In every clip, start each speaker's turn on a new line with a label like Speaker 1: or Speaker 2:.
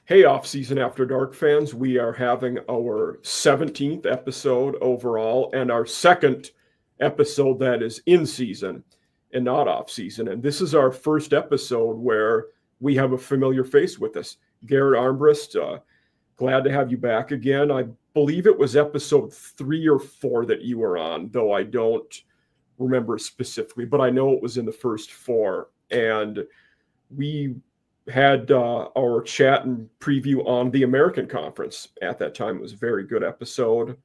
Speaker 1: Hey, Off-Season After Dark fans, we are having our 17th episode overall and our second episode that is in season and not off-season. And this is our first episode where we have a familiar face with us. Garrett Armbrust, glad to have you back again. I believe it was episode 3 or 4 that you were on, though I don't remember specifically, but I know it was in the first 4. And we had our chat and preview on the American Conference at that time. It was a very good episode.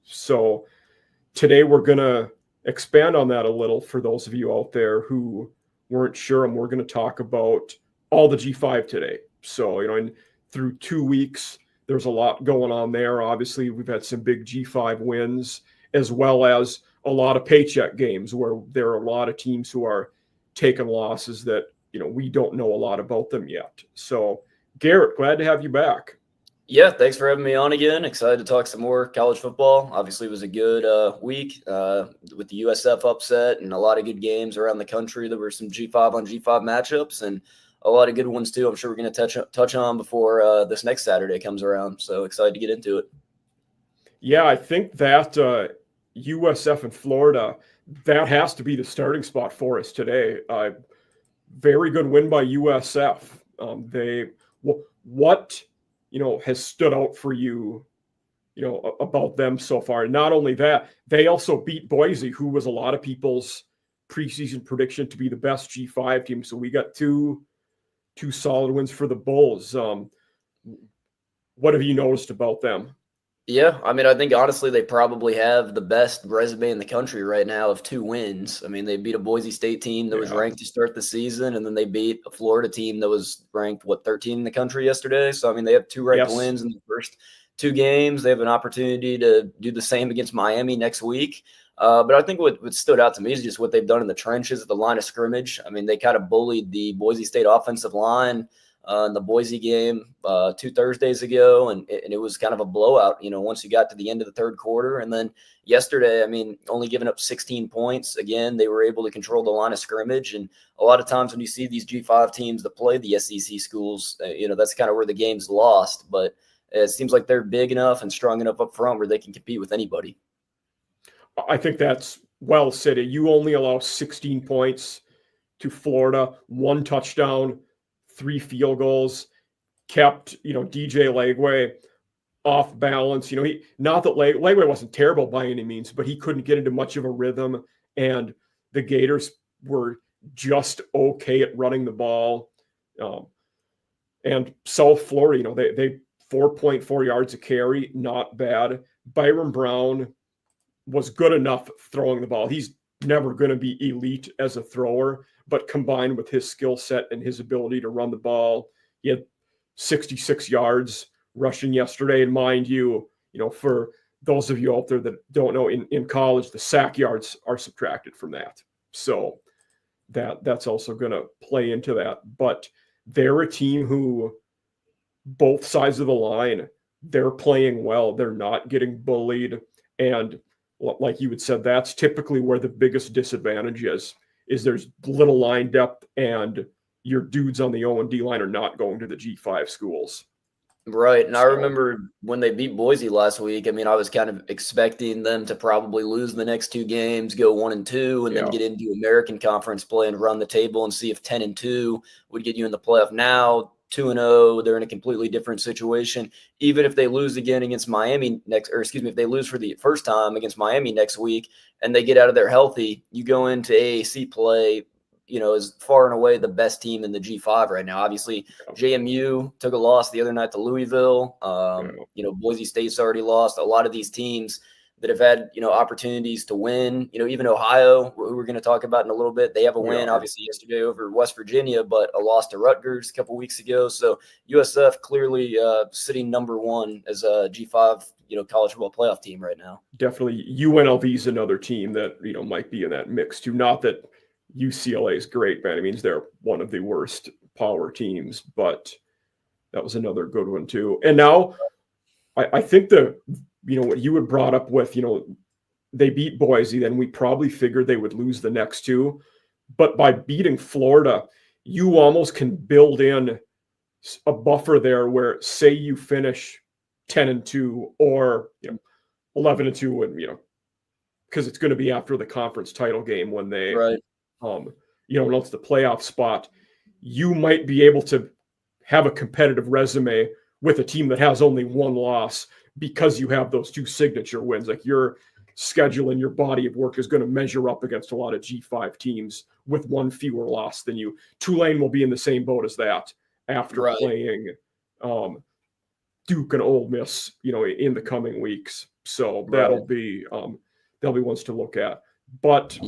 Speaker 1: So today we're going to expand on that a little for those of you out there who weren't sure, and we're going to talk about all the G5 today. So, and through 2 weeks, there's a lot going on there. Obviously, we've had some big G5 wins, as well as a lot of paycheck games where there are a lot of teams who are taking losses that we don't know a lot about them yet. So, Garrett, glad to have you back.
Speaker 2: Yeah, thanks for having me on again. Excited to talk some more college football. Obviously, it was a good week with the USF upset and a lot of good games around the country. There were some G5 on G5 matchups and a lot of good ones too. I'm sure we're going to touch on before this next Saturday comes around. So excited to get into it.
Speaker 1: Yeah, I think that USF and Florida, that has to be the starting spot for us today. Very good win by USF. What has stood out for you, about them so far? And not only that, they also beat Boise, who was a lot of people's preseason prediction to be the best G5 team. So we got two solid wins for the Bulls. What have you noticed about them?
Speaker 2: Yeah, I mean, I think honestly they probably have the best resume in the country right now of 2 wins. I mean, they beat a Boise State team that was ranked to start the season, and then they beat a Florida team that was ranked, 13 in the country yesterday. So, I mean, they have 2 ranked wins in the first 2 games. They have an opportunity to do the same against Miami next week. But I think what stood out to me is just what they've done in the trenches at the line of scrimmage. I mean, they kind of bullied the Boise State offensive line in the Boise game 2 Thursdays ago, and it was kind of a blowout, once you got to the end of the third quarter. And then yesterday, I mean, only giving up 16 points. Again, they were able to control the line of scrimmage. And a lot of times when you see these G5 teams that play the SEC schools, that's kind of where the game's lost. But it seems like they're big enough and strong enough up front where they can compete with anybody.
Speaker 1: I think that's well said. You only allow 16 points to Florida, 1 touchdown, 3 field goals, kept, DJ Legway off balance. Not that Legway wasn't terrible by any means, but he couldn't get into much of a rhythm. And the Gators were just okay at running the ball. And South Florida, they 4.4 yards a carry, not bad. Byron Brown was good enough throwing the ball. He's never going to be elite as a thrower, but combined with his skill set and his ability to run the ball, he had 66 yards rushing yesterday. And mind you, for those of you out there that don't know, in college, the sack yards are subtracted from that. So that's also going to play into that. But they're a team who, both sides of the line, they're playing well. They're not getting bullied. And like you had said, that's typically where the biggest disadvantage is there's little line depth and your dudes on the O&D line are not going to the G5 schools.
Speaker 2: Right. And I remember when they beat Boise last week, I mean, I was kind of expecting them to probably lose the next 2 games, go 1-2, and then get into American Conference play and run the table and see if 10-2 would get you in the playoff. Now, 2-0, they're in a completely different situation. Even if they lose again against Miami if they lose for the first time against Miami next week and they get out of there healthy, you go into AAC play, is far and away the best team in the G5 right now. Obviously, JMU took a loss the other night to Louisville. Boise State's already lost. A lot of these teams that have had, opportunities to win, even Ohio, who we're going to talk about in a little bit. They have a win, obviously, yesterday over West Virginia, but a loss to Rutgers a couple weeks ago. So USF clearly sitting number 1 as a G5, college football playoff team right now.
Speaker 1: Definitely. UNLV is another team that, might be in that mix too. Not that UCLA is great, man. It means they're one of the worst power teams, but that was another good one too. And now I think what you had brought up with, they beat Boise, then we probably figured they would lose the next 2. But by beating Florida, you almost can build in a buffer there where, say you finish 10-2 or 11-2, and because it's going to be after the conference title game when they
Speaker 2: Right.
Speaker 1: announce the playoff spot, you might be able to have a competitive resume with a team that has only one loss because you have those two signature wins. Like, your schedule and your body of work is going to measure up against a lot of G5 teams with one fewer loss than you. Tulane will be in the same boat as that after playing Duke and Ole Miss, in the coming weeks. So that'll be ones to look at. But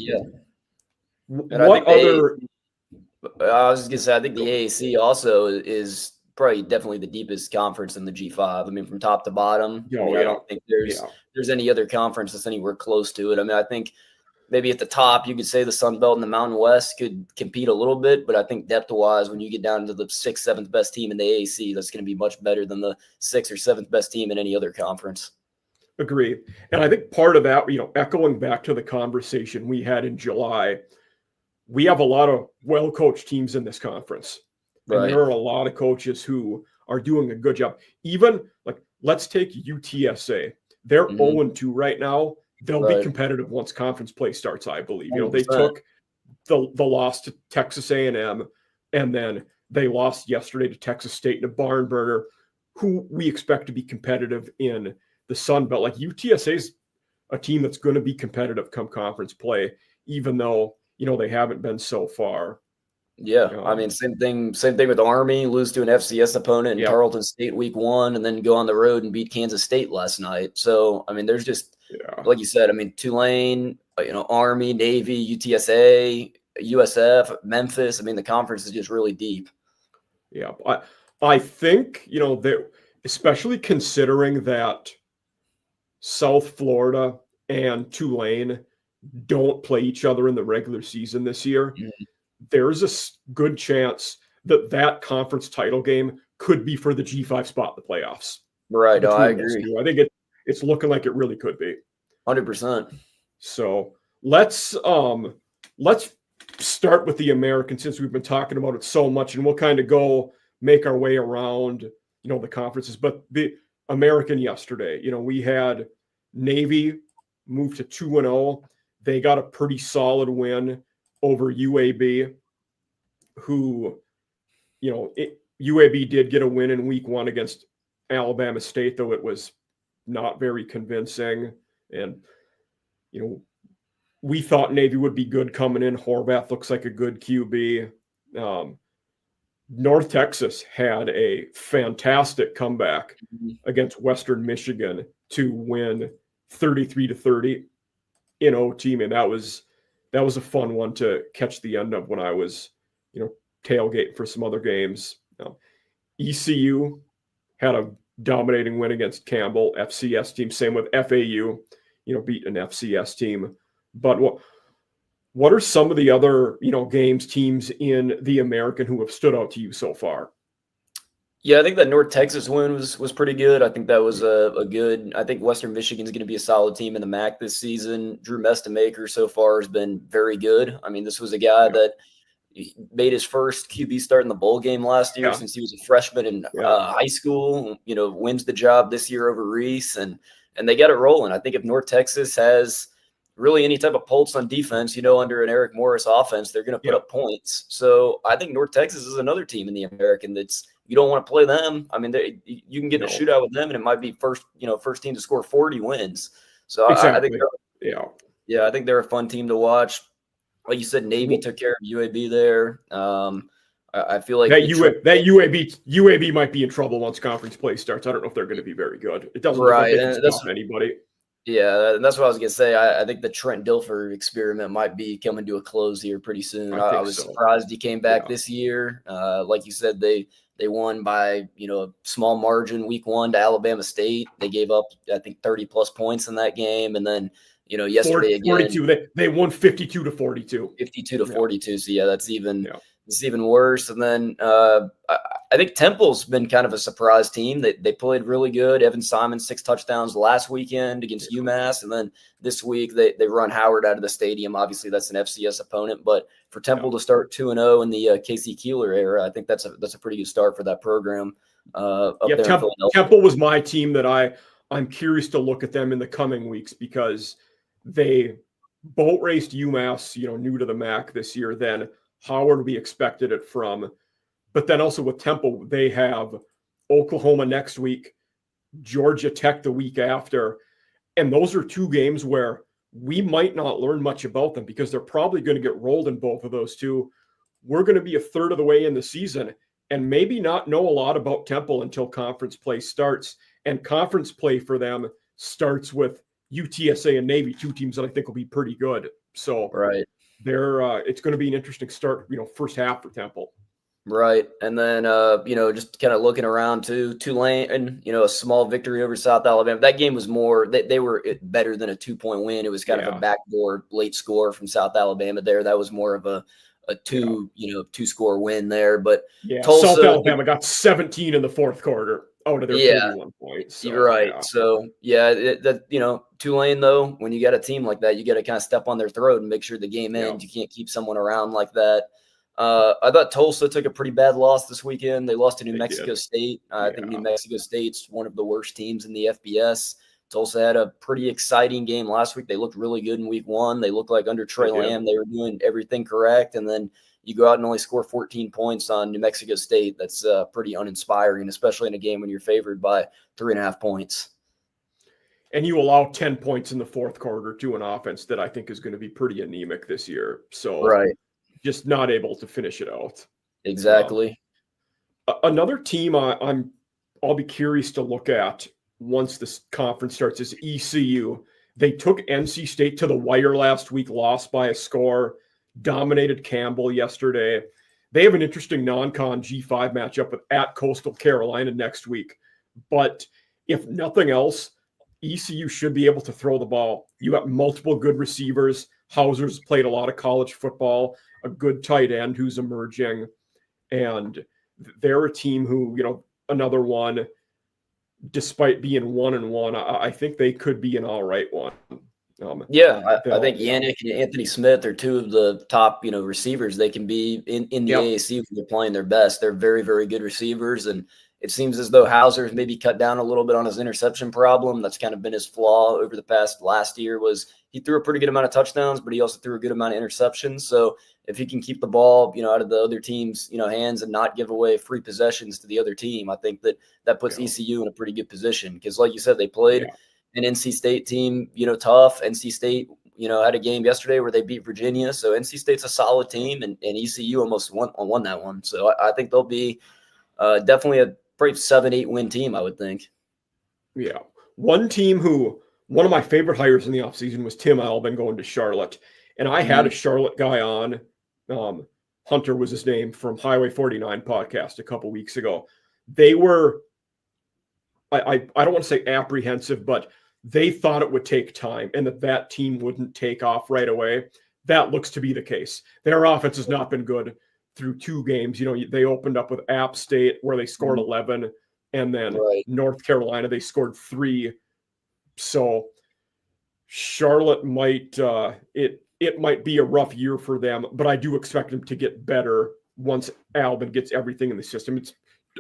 Speaker 1: what other?
Speaker 2: I was just gonna say, I think the AAC also is probably definitely the deepest conference in the G5. I mean, from top to bottom. I don't think there's any other conference that's anywhere close to it. I mean, I think maybe at the top you could say the Sun Belt and the Mountain West could compete a little bit, but I think depth-wise, when you get down to the 6th, 7th best team in the AAC, that's going to be much better than the 6th or 7th best team in any other conference.
Speaker 1: Agree. And I think part of that, echoing back to the conversation we had in July, we have a lot of well-coached teams in this conference. And there are a lot of coaches who are doing a good job. Even, let's take UTSA. They're 0-2 right now. They'll be competitive once conference play starts, I believe. 100%. They took the loss to Texas A&M, and then they lost yesterday to Texas State in a barn burner, who we expect to be competitive in the Sun Belt. Like, UTSA is a team that's going to be competitive come conference play, even though they haven't been so far.
Speaker 2: Yeah, I mean, same thing with Army, lose to an FCS opponent in Tarleton State week 1, and then go on the road and beat Kansas State last night. So, I mean, there's just, like you said, I mean, Tulane, Army, Navy, UTSA, USF, Memphis. I mean, the conference is just really deep.
Speaker 1: Yeah, I think, especially considering that South Florida and Tulane don't play each other in the regular season this year, there's a good chance that conference title game could be for the G5 spot in the playoffs.
Speaker 2: Right. No, I agree.
Speaker 1: I think it's looking like it really could be.
Speaker 2: 100%.
Speaker 1: So let's start with the American, since we've been talking about it so much, and we'll kind of make our way around, the conferences. But the American yesterday, we had Navy move to 2-0. They got a pretty solid win over UAB, who, UAB did get a win in week 1 against Alabama State, though it was not very convincing. And, we thought Navy would be good coming in. Horvath looks like a good QB. North Texas had a fantastic comeback against Western Michigan to win 33-30 in OT. Man, that was a fun one to catch the end of when I was, tailgating for some other games. ECU had a dominating win against Campbell, FCS team. Same with FAU, beat an FCS team. But what are some of the other, games, teams in the American who have stood out to you so far?
Speaker 2: Yeah, I think that North Texas win was pretty good. I think that was a good. I think Western Michigan's going to be a solid team in the MAC this season. Drew Mestamaker so far has been very good. I mean, this was a guy that made his first QB start in the bowl game last year since he was a freshman in high school. Wins the job this year over Reese, and they got it rolling. I think if North Texas has really any type of pulse on defense, under an Eric Morris offense, they're going to put up points. So I think North Texas is another team in the American that's, you don't want to play them. I mean, you can get in a shootout with them, and it might be first team to score 40 wins. So I think I think they're a fun team to watch. Like you said, Navy took care of UAB there. I feel like
Speaker 1: that UAB might be in trouble once conference play starts. I don't know if they're going to be very good. It doesn't look like they can stop anybody.
Speaker 2: Yeah, that's what I was going to say. I think the Trent Dilfer experiment might be coming to a close here pretty soon. I was surprised he came back this year. Like you said, they won by, a small margin week 1 to Alabama State. They gave up, I think, 30-plus points in that game. And then, yesterday
Speaker 1: 42, again. They won 52-42.
Speaker 2: 52-42. So, yeah, that's even worse. And then I think Temple's been kind of a surprise team. They played really good. Evan Simon, 6 touchdowns last weekend against UMass. And then this week they run Howard out of the stadium. Obviously, that's an FCS opponent. But for Temple to start 2-0 in the Casey Keeler era, I think that's a pretty good start for that program up there in Philadelphia.
Speaker 1: Temple was my team that I'm curious to look at them in the coming weeks because they boat raced UMass, new to the MAC this year. Then Howard, we expected it from. But then also with Temple, they have Oklahoma next week, Georgia Tech the week after. And those are 2 games where we might not learn much about them because they're probably going to get rolled in both of those 2. We're going to be a third of the way in the season and maybe not know a lot about Temple until conference play starts. And conference play for them starts with UTSA and Navy, 2 teams that I think will be pretty good. So
Speaker 2: right.
Speaker 1: It's going to be an interesting start, first half for Temple.
Speaker 2: Right. And then, just kind of looking around too, Tulane, a small victory over South Alabama. That game was more, they were better than a 2-point win. It was kind of a backdoor late score from South Alabama there. That was more of a 2-score win there. But
Speaker 1: Tulsa, South Alabama got 17 in the fourth quarter out of their 31 points. So,
Speaker 2: you're right. So, Tulane, though, when you got a team like that, you got to kind of step on their throat and make sure the game ends. You can't keep someone around like that. I thought Tulsa took a pretty bad loss this weekend. They lost to New Mexico State. I think New Mexico State's one of the worst teams in the FBS. Tulsa had a pretty exciting game last week. They looked really good in week 1. They looked like under Trey Lamb, they were doing everything correct. And then you go out and only score 14 points on New Mexico State. That's pretty uninspiring, especially in a game when you're favored by 3.5 points.
Speaker 1: And you allow 10 points in the fourth quarter to an offense that I think is going to be pretty anemic this year. So just not able to finish it out.
Speaker 2: Exactly.
Speaker 1: Another team I'll be curious to look at once this conference starts is ECU. They took NC State to the wire last week, lost by a score, dominated Campbell yesterday. They have an interesting non-con G5 matchup at Coastal Carolina next week. But if nothing else, ECU should be able to throw the ball. You got multiple good receivers. Hauser's played a lot of college football, a good tight end who's emerging. And they're a team who, another one, despite being 1-1, I think they could be an all right one.
Speaker 2: I think Yannick and Anthony Smith are 2 of the top, receivers they can be in the AAC when they're playing their best. They're very, very good receivers. And it seems as though Hauser's maybe cut down a little bit on his interception problem. That's kind of been his flaw over the last year was he threw a pretty good amount of touchdowns, but he also threw a good amount of interceptions. So if he can keep the ball, out of the other team's, hands and not give away free possessions to the other team, I think that puts ECU in a pretty good position. Because like you said, they played an NC State team, tough. NC State, had a game yesterday where they beat Virginia. So NC State's a solid team, and ECU almost won that one. So I think they'll be definitely a probably 7-8 win team, I would think.
Speaker 1: Yeah. One of my favorite hires in the offseason was Tim Albin going to Charlotte. And I had a Charlotte guy on, Hunter was his name, from Highway 49 podcast a couple weeks ago. They were, I don't want to say apprehensive, but they thought it would take time and that team wouldn't take off right away. That looks to be the case. Their offense has not been good through 2 games. They opened up with App State where they scored 11, and then North Carolina, they scored 3. So Charlotte might, it might be a rough year for them, but I do expect them to get better once Albin gets everything in the system. It's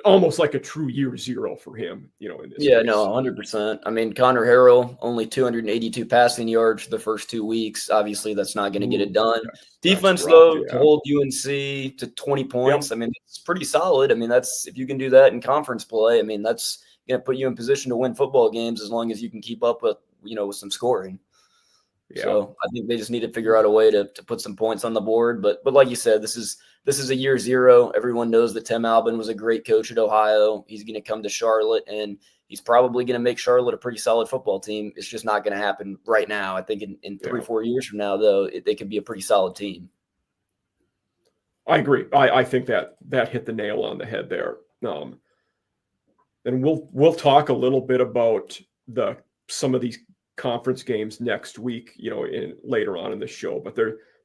Speaker 1: almost like a true year 0 for him, in this case.
Speaker 2: 100%. I mean, Connor Harrell, only 282 passing yards for the first 2 weeks. Obviously, that's not going to get it done. Defense, though, to hold UNC to 20 points, I mean, it's pretty solid. I mean, that's if you can do that in conference play, I mean, that's going to put you in position to win football games as long as you can keep up with, with some scoring. Yeah. So I think they just need to figure out a way to put some points on the board. But like you said, this is a year 0. Everyone knows that Tim Albin was a great coach at Ohio. He's going to come to Charlotte, and he's probably going to make Charlotte a pretty solid football team. It's just not going to happen right now. I think in 3-4 years from now, though, they could be a pretty solid team.
Speaker 1: I agree. I think that hit the nail on the head there. And we'll talk a little bit about some of these conference games next week, later on in the show, but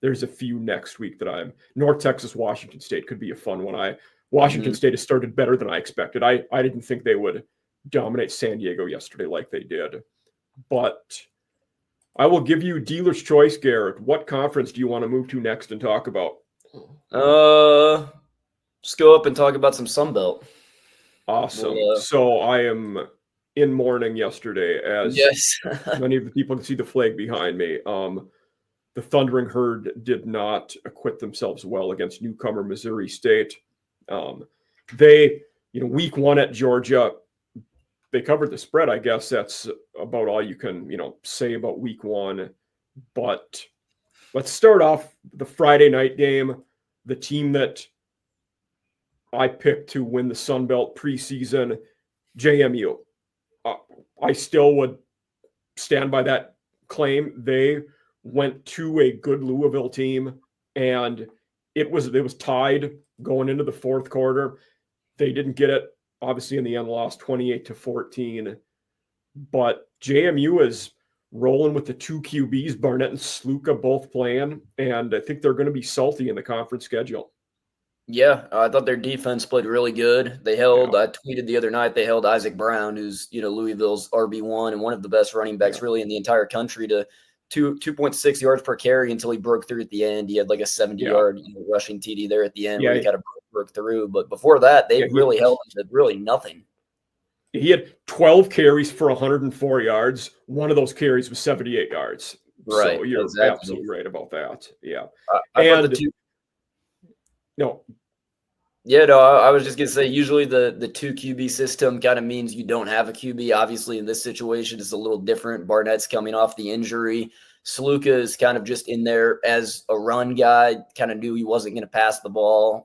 Speaker 1: there's a few next week that North Texas, Washington State could be a fun one. Washington State has started better than I expected. I didn't think they would dominate San Diego yesterday like they did. But I will give you dealer's choice, Garrett. What conference do you want to move to next and talk about?
Speaker 2: Just go up and talk about some Sun Belt.
Speaker 1: Awesome. So I am in mourning yesterday, as
Speaker 2: yes.
Speaker 1: many of the people can see the flag behind me. The Thundering Herd did not acquit themselves well against newcomer Missouri State. They, week 1 at Georgia, they covered the spread. I guess that's about all you can, say about week 1. But let's start off the Friday night game. The team that I picked to win the Sun Belt preseason, JMU. I still would stand by that claim. They went to a good Louisville team, and it was tied going into the fourth quarter. They didn't get it. Obviously, in the end, lost 28-14. But JMU is rolling with the 2 QBs, Barnett and Sluka, both playing, and I think they're going to be salty in the conference schedule.
Speaker 2: Yeah, I thought their defense played really good. They held, I tweeted the other night, they held Isaac Brown, who's, Louisville's RB1 and one of the best running backs really in the entire country, to 2.6 yards per carry until he broke through at the end. He had like a 70-yard rushing TD there at the end where he kind of broke through. But before that, they really held him to really nothing.
Speaker 1: He had 12 carries for 104 yards. One of those carries was 78 yards.
Speaker 2: Right.
Speaker 1: So you're absolutely right about that. Yeah.
Speaker 2: I was just going to say, usually the 2 QB system kind of means you don't have a QB. Obviously, in this situation, it's a little different. Barnett's coming off the injury. Sluka is kind of just in there as a run guy, kind of knew he wasn't going to pass the ball.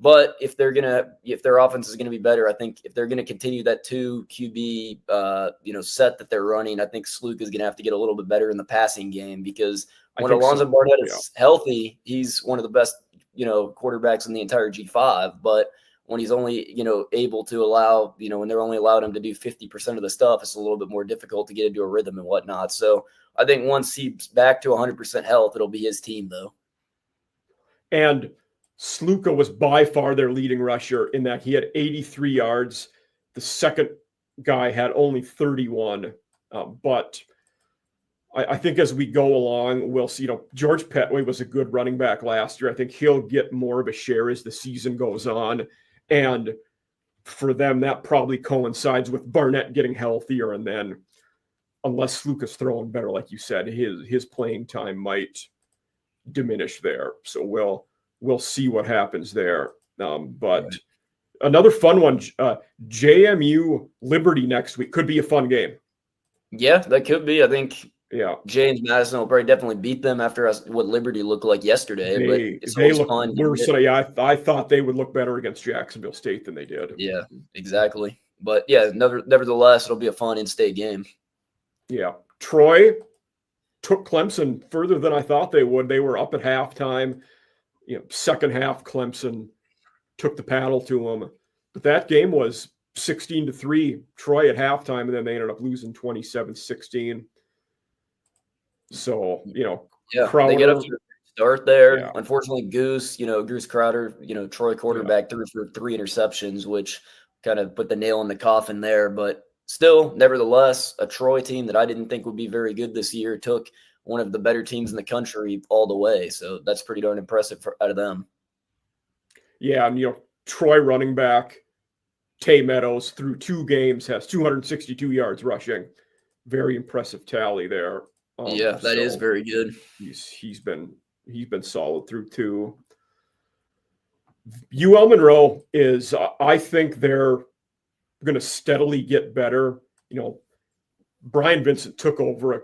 Speaker 2: But if their offense is going to be better, I think if they're going to continue that 2 QB, set that they're running, I think Sluka is going to have to get a little bit better in the passing game, because when Alonzo Barnett is healthy, he's one of the best, quarterbacks in the entire G5. But when he's only, able to allow, when they're only allowed him to do 50% of the stuff, it's a little bit more difficult to get into a rhythm and whatnot. So I think once he's back to 100% health, it'll be his team, though.
Speaker 1: And Sluka was by far their leading rusher in that he had 83 yards. The second guy had only 31. But I think as we go along, we'll see, George Petway was a good running back last year. I think he'll get more of a share as the season goes on. And for them, that probably coincides with Barnett getting healthier. And then unless Sluka's throwing better, like you said, his playing time might diminish there. So we'll see what happens there. But another fun one, JMU Liberty next week could be a fun game.
Speaker 2: Yeah, that could be. I think James Madison will probably definitely beat them after what Liberty looked like yesterday. But it's always fun.
Speaker 1: I thought they would look better against Jacksonville State than they did.
Speaker 2: Yeah, exactly. But nevertheless, it'll be a fun in-state game.
Speaker 1: Yeah. Troy took Clemson further than I thought they would. They were up at halftime. Second half, Clemson took the paddle to them. But that game was 16-3, Troy at halftime, and then they ended up losing 27-16. So,
Speaker 2: Crowder, they get up to a start there. Yeah. Unfortunately, Goose Crowder, Troy quarterback threw for 3 interceptions, which kind of put the nail in the coffin there. But still, nevertheless, a Troy team that I didn't think would be very good this year took one of the better teams in the country all the way. So that's pretty darn impressive out of them. Yeah,
Speaker 1: and Troy running back Tay Meadows through 2 games has 262 yards rushing. Very impressive tally there.
Speaker 2: That is very good.
Speaker 1: He's been solid through 2. UL Monroe is, I think they're going to steadily get better. Brian Vincent took over an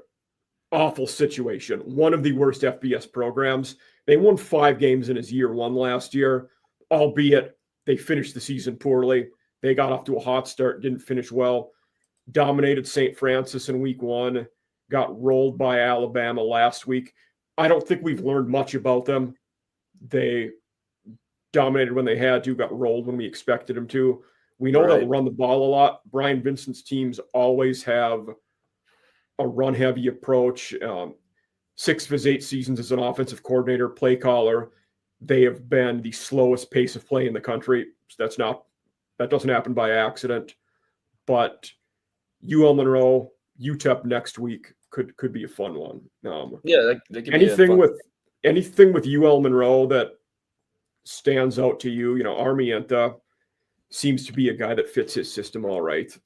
Speaker 1: awful situation, one of the worst FBS programs. They won 5 games in his year 1 last year, albeit they finished the season poorly. They got off to a hot start, didn't finish well, dominated St. Francis in week 1, got rolled by Alabama last week. I don't think we've learned much about them. They dominated when they had to, got rolled when we expected them to. We know they'll run the ball a lot. Brian Vincent's teams always have a run-heavy approach. 6 of his 8 seasons as an offensive coordinator, play caller, they have been the slowest pace of play in the country. That doesn't happen by accident. But UL Monroe, UTEP next week could be a fun one.
Speaker 2: That could
Speaker 1: anything
Speaker 2: be a fun.
Speaker 1: anything with UL Monroe that stands out to you? Armienta seems to be a guy that fits his system all right.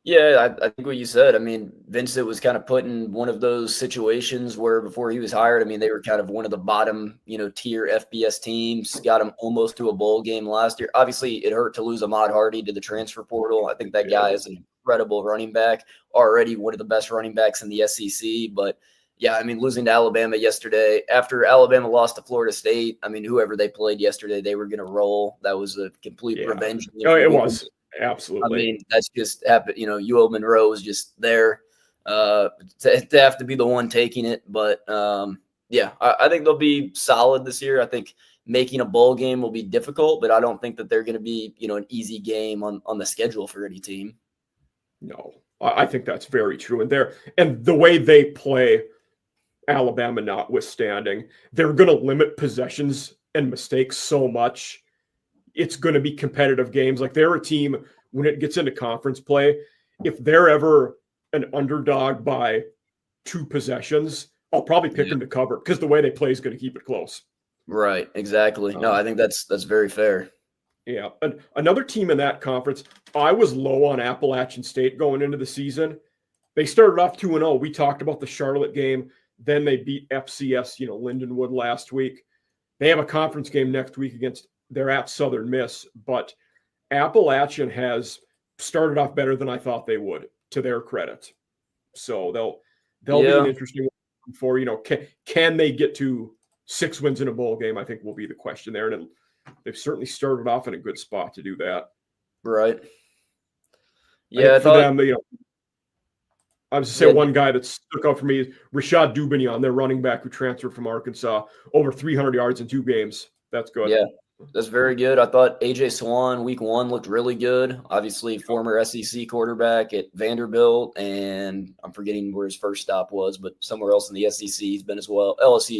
Speaker 2: Yeah, I think what you said. I mean, Vincent was kind of put in one of those situations where before he was hired, I mean, they were kind of one of the bottom, tier FBS teams, got him almost to a bowl game last year. Obviously, it hurt to lose Ahmad Hardy to the transfer portal. I think that guy is an incredible running back, already one of the best running backs in the SEC. But yeah, I mean, losing to Alabama yesterday, after Alabama lost to Florida State, I mean, whoever they played yesterday, they were going to roll. That was a complete revenge.
Speaker 1: Oh, it was. Absolutely.
Speaker 2: I mean, that's just happened. UL Monroe was just there to have to be the one taking it. But I think they'll be solid this year. I think making a bowl game will be difficult, but I don't think that they're going to be, an easy game on the schedule for any team.
Speaker 1: No, I think that's very true. And the way they play, Alabama notwithstanding, they're going to limit possessions and mistakes so much. It's going to be competitive games. Like, they're a team, when it gets into conference play, if they're ever an underdog by 2 possessions, I'll probably pick them to cover, because the way they play is going to keep it close.
Speaker 2: Right. Exactly. No, I think that's very fair.
Speaker 1: Yeah. Another team in that conference, I was low on Appalachian State going into the season. They started off 2-0. We talked about the Charlotte game. Then they beat FCS, Lindenwood last week. They have a conference game next week they're at Southern Miss, but Appalachian has started off better than I thought they would, to their credit. So they'll be an interesting one for, can they get to 6 wins in a bowl game, I think will be the question there. And they've certainly started off in a good spot to do that.
Speaker 2: Right. Yeah.
Speaker 1: I was going to say one guy that stuck out for me is Rashad Dubignon, their running back who transferred from Arkansas, over 300 yards in 2 games. That's good.
Speaker 2: Yeah. That's very good. I thought A.J. Swan week 1 looked really good. Obviously, former SEC quarterback at Vanderbilt, and I'm forgetting where his first stop was, but somewhere else in the SEC he's been as well. LSU.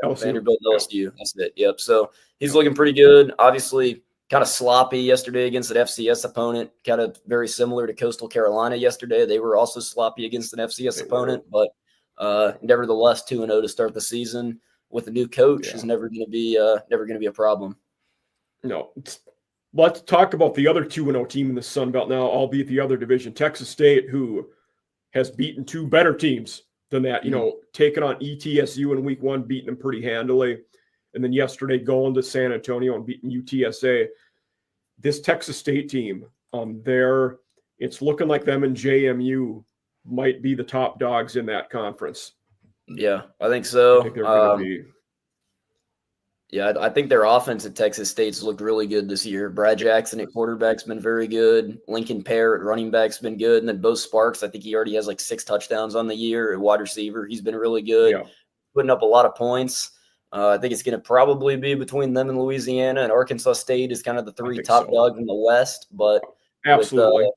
Speaker 2: Vanderbilt, LSU. That's it. Yep. So he's looking pretty good. Obviously, kind of sloppy yesterday against an FCS opponent, kind of very similar to Coastal Carolina yesterday. They were also sloppy against an FCS opponent, but nevertheless 2-0 to start the season. With a new coach is never going to be a problem.
Speaker 1: No. Let's talk about the other 2-0 team in the Sun Belt now, albeit the other division, Texas State, who has beaten 2 better teams than that. Taking on ETSU in week 1, beating them pretty handily, and then yesterday going to San Antonio and beating UTSA. This Texas State team, it's looking like them and JMU might be the top dogs in that conference.
Speaker 2: Yeah, I think so.
Speaker 1: I think they're going to be.
Speaker 2: Yeah, I think their offense at Texas State's looked really good this year. Brad Jackson at quarterback's been very good. Lincoln Pear at running back's been good. And then Bo Sparks, I think he already has like 6 touchdowns on the year at wide receiver. He's been really good, putting up a lot of points. I think it's going to probably be between them and Louisiana, and Arkansas State is kind of the 3 top dogs in the West. But
Speaker 1: absolutely.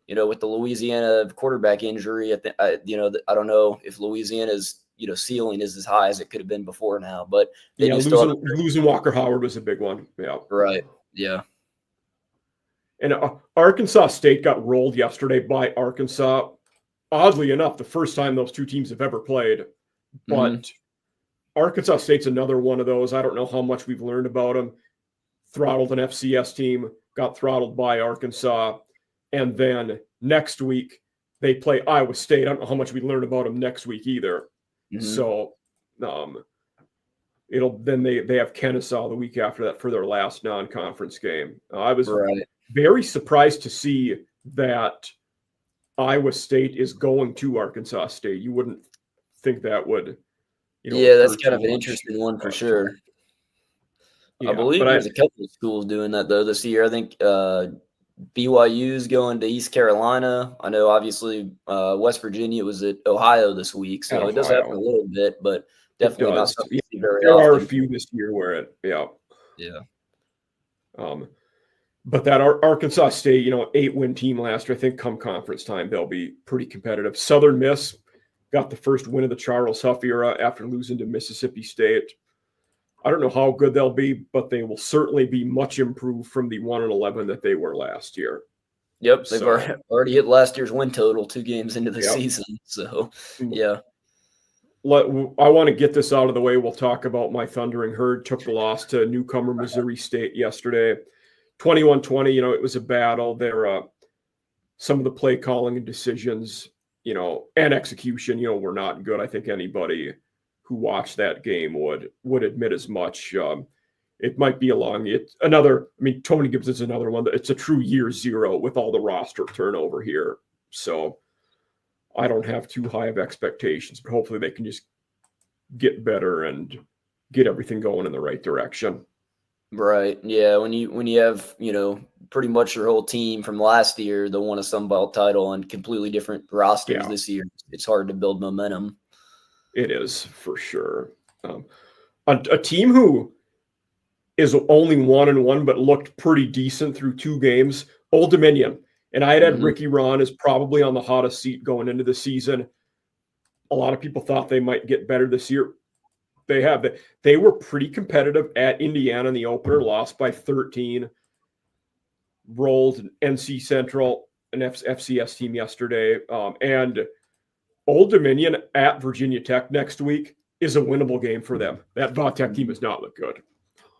Speaker 2: With the Louisiana quarterback injury, I don't know if Louisiana's ceiling is as high as it could have been before now. But
Speaker 1: losing Walker Howard was a big one. Yeah.
Speaker 2: Right. Yeah.
Speaker 1: And Arkansas State got rolled yesterday by Arkansas. Oddly enough, the first time those 2 teams have ever played. But Arkansas State's another one of those. I don't know how much we've learned about them. Throttled an FCS team, got throttled by Arkansas. And then next week, they play Iowa State. I don't know how much we learned about them next week either. So they have Kennesaw the week after that for their last non-conference game. I was very surprised to see that Iowa State is going to Arkansas State. You wouldn't think that would.
Speaker 2: That's kind of an interesting one for sure. I believe there's a couple of schools doing that though this year. I think BYU's going to East Carolina. I know obviously West Virginia was at Ohio this week, so it does happen a little bit, but definitely not something you see very often.
Speaker 1: There are a few this year where but that Arkansas State, 8-win team last year, I think come conference time, they'll be pretty competitive. Southern Miss got the first win of the Charles Huff era after losing to Mississippi State. I don't know how good they'll be, but they will certainly be much improved from the 1-11 that they were last year.
Speaker 2: Yep, they've already hit last year's win total 2 games into the season. So, yeah.
Speaker 1: I want to get this out of the way. We'll talk about my Thundering Herd. Took the loss to newcomer Missouri State yesterday, 21-20. It was a battle. Some of the play calling and decisions, and execution, were not good. I think anybody who watched that game would admit as much. It might be Tony Gibbs is another one. It's a true year zero with all the roster turnover here. So I don't have too high of expectations, but hopefully they can just get better and get everything going in the right direction.
Speaker 2: Right. Yeah. When you have, pretty much your whole team from last year that won a Sun Belt title and completely different rosters this year, it's hard to build momentum.
Speaker 1: It is, for sure. A team who is only 1-1 but looked pretty decent through 2 games, Old Dominion. And I had Ricky Ron is probably on the hottest seat going into the season. A lot of people thought they might get better this year. They have. They were pretty competitive at Indiana in the opener, lost by 13, rolled NC Central, an FCS team yesterday. And Old Dominion at Virginia Tech next week is a winnable game for them. That Va-Tech team does not look good.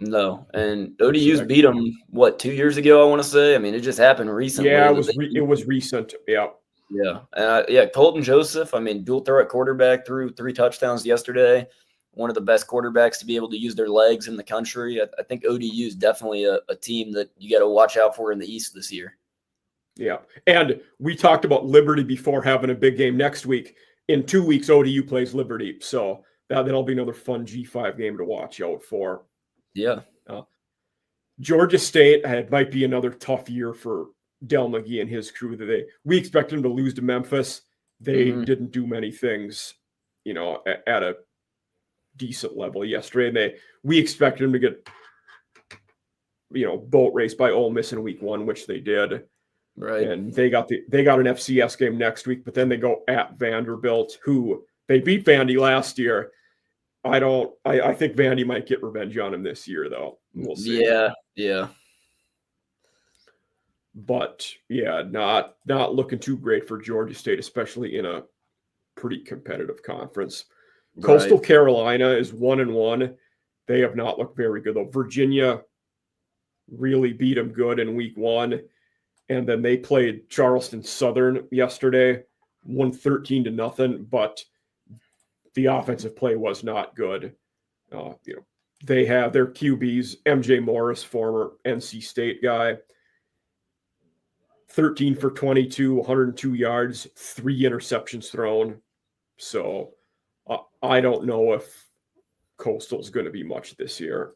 Speaker 2: No, and ODU's beat them, 2 years ago, I want to say? I mean, it just happened recently.
Speaker 1: Yeah, it was recent, yeah.
Speaker 2: Yeah. Colton Joseph, dual threat quarterback, threw 3 touchdowns yesterday. One of the best quarterbacks to be able to use their legs in the country. I think ODU is definitely a team that you got to watch out for in the East this year.
Speaker 1: Yeah, and we talked about Liberty before having a big game next week. In 2 weeks, ODU plays Liberty, so that'll be another fun G5 game to watch out for.
Speaker 2: Yeah.
Speaker 1: Georgia State, it might be another tough year for Del McGee and his crew. We expected them to lose to Memphis. They didn't do many things, at a decent level yesterday. And we expected them to get, boat raced by Ole Miss in week 1, which they did.
Speaker 2: Right.
Speaker 1: And they got an FCS game next week, but then they go at Vanderbilt, who they beat Vandy last year. I think Vandy might get revenge on him this year, though. We'll see.
Speaker 2: Yeah.
Speaker 1: But not looking too great for Georgia State, especially in a pretty competitive conference. Right. Coastal Carolina is 1-1. They have not looked very good, though. Virginia really beat them good in week 1. And then they played Charleston Southern yesterday, won 13-0, but the offensive play was not good. They have their QBs, MJ Morris, former NC State guy, 13 for 22, 102 yards, 3 interceptions thrown. So I don't know if Coastal is going to be much this year.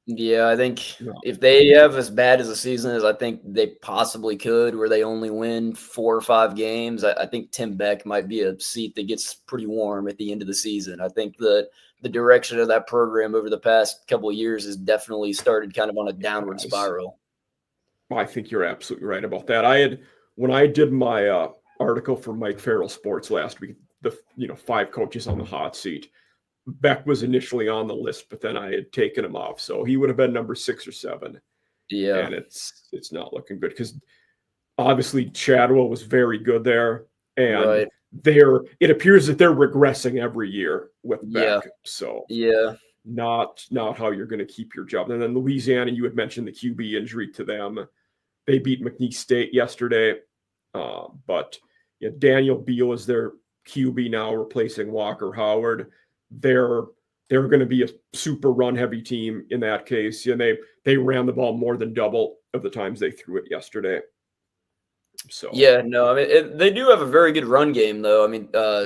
Speaker 2: Yeah, I think if they have as bad as a season as I think they possibly could, where they only win 4 or 5 games, I think Tim Beck might be a seat that gets pretty warm at the end of the season. I think that the direction of that program over the past couple of years has definitely started kind of on a downward spiral.
Speaker 1: I think you're absolutely right about that. When I did my article for Mike Farrell Sports last week, the 5 coaches on the hot seat, Beck was initially on the list, but then I had taken him off, so he would have been number 6 or 7.
Speaker 2: Yeah,
Speaker 1: and it's not looking good because obviously Chadwell was very good there, and it appears that they're regressing every year with Beck. So not how you're going to keep your job. And then Louisiana, you had mentioned the QB injury to them. They beat McNeese State yesterday, but Daniel Beal is their QB now, replacing Walker Howard. They're going to be a super run-heavy team in that case, and they ran the ball more than double of the times they threw it yesterday. So
Speaker 2: they do have a very good run game, though.
Speaker 1: They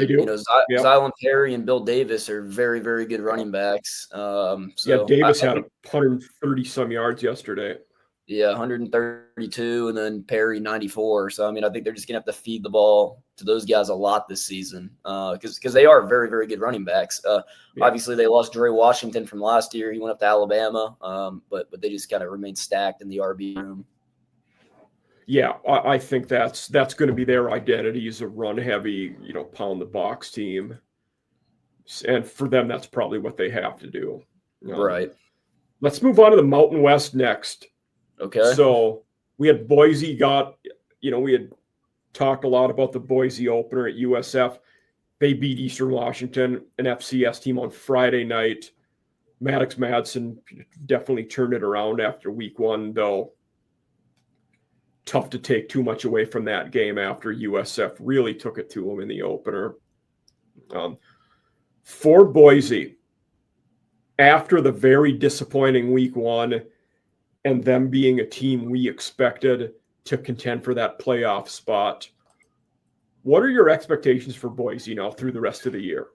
Speaker 1: do.
Speaker 2: Zylan Perry and Bill Davis are very, very good running backs.
Speaker 1: Davis had 130-some yards yesterday.
Speaker 2: Yeah, 132, and then Perry 94. So, I think they're just going to have to feed the ball to those guys a lot this season because they are very, very good running backs. Obviously, they lost Dre Washington from last year. He went up to Alabama, but they just kind of remained stacked in the RB room.
Speaker 1: Yeah, I think that's going to be their identity is a run-heavy, pound the box team. And for them, that's probably what they have to do.
Speaker 2: Right.
Speaker 1: Let's move on to the Mountain West next.
Speaker 2: Okay.
Speaker 1: So we had Boise we had talked a lot about the Boise opener at USF. They beat Eastern Washington, an FCS team, on Friday night. Maddox Madsen definitely turned it around after week one, though. Tough to take too much away from that game after USF really took it to them in the opener. For Boise, after the very disappointing week one and them being a team we expected to contend for that playoff spot, what are your expectations for Boise now through the rest of the year?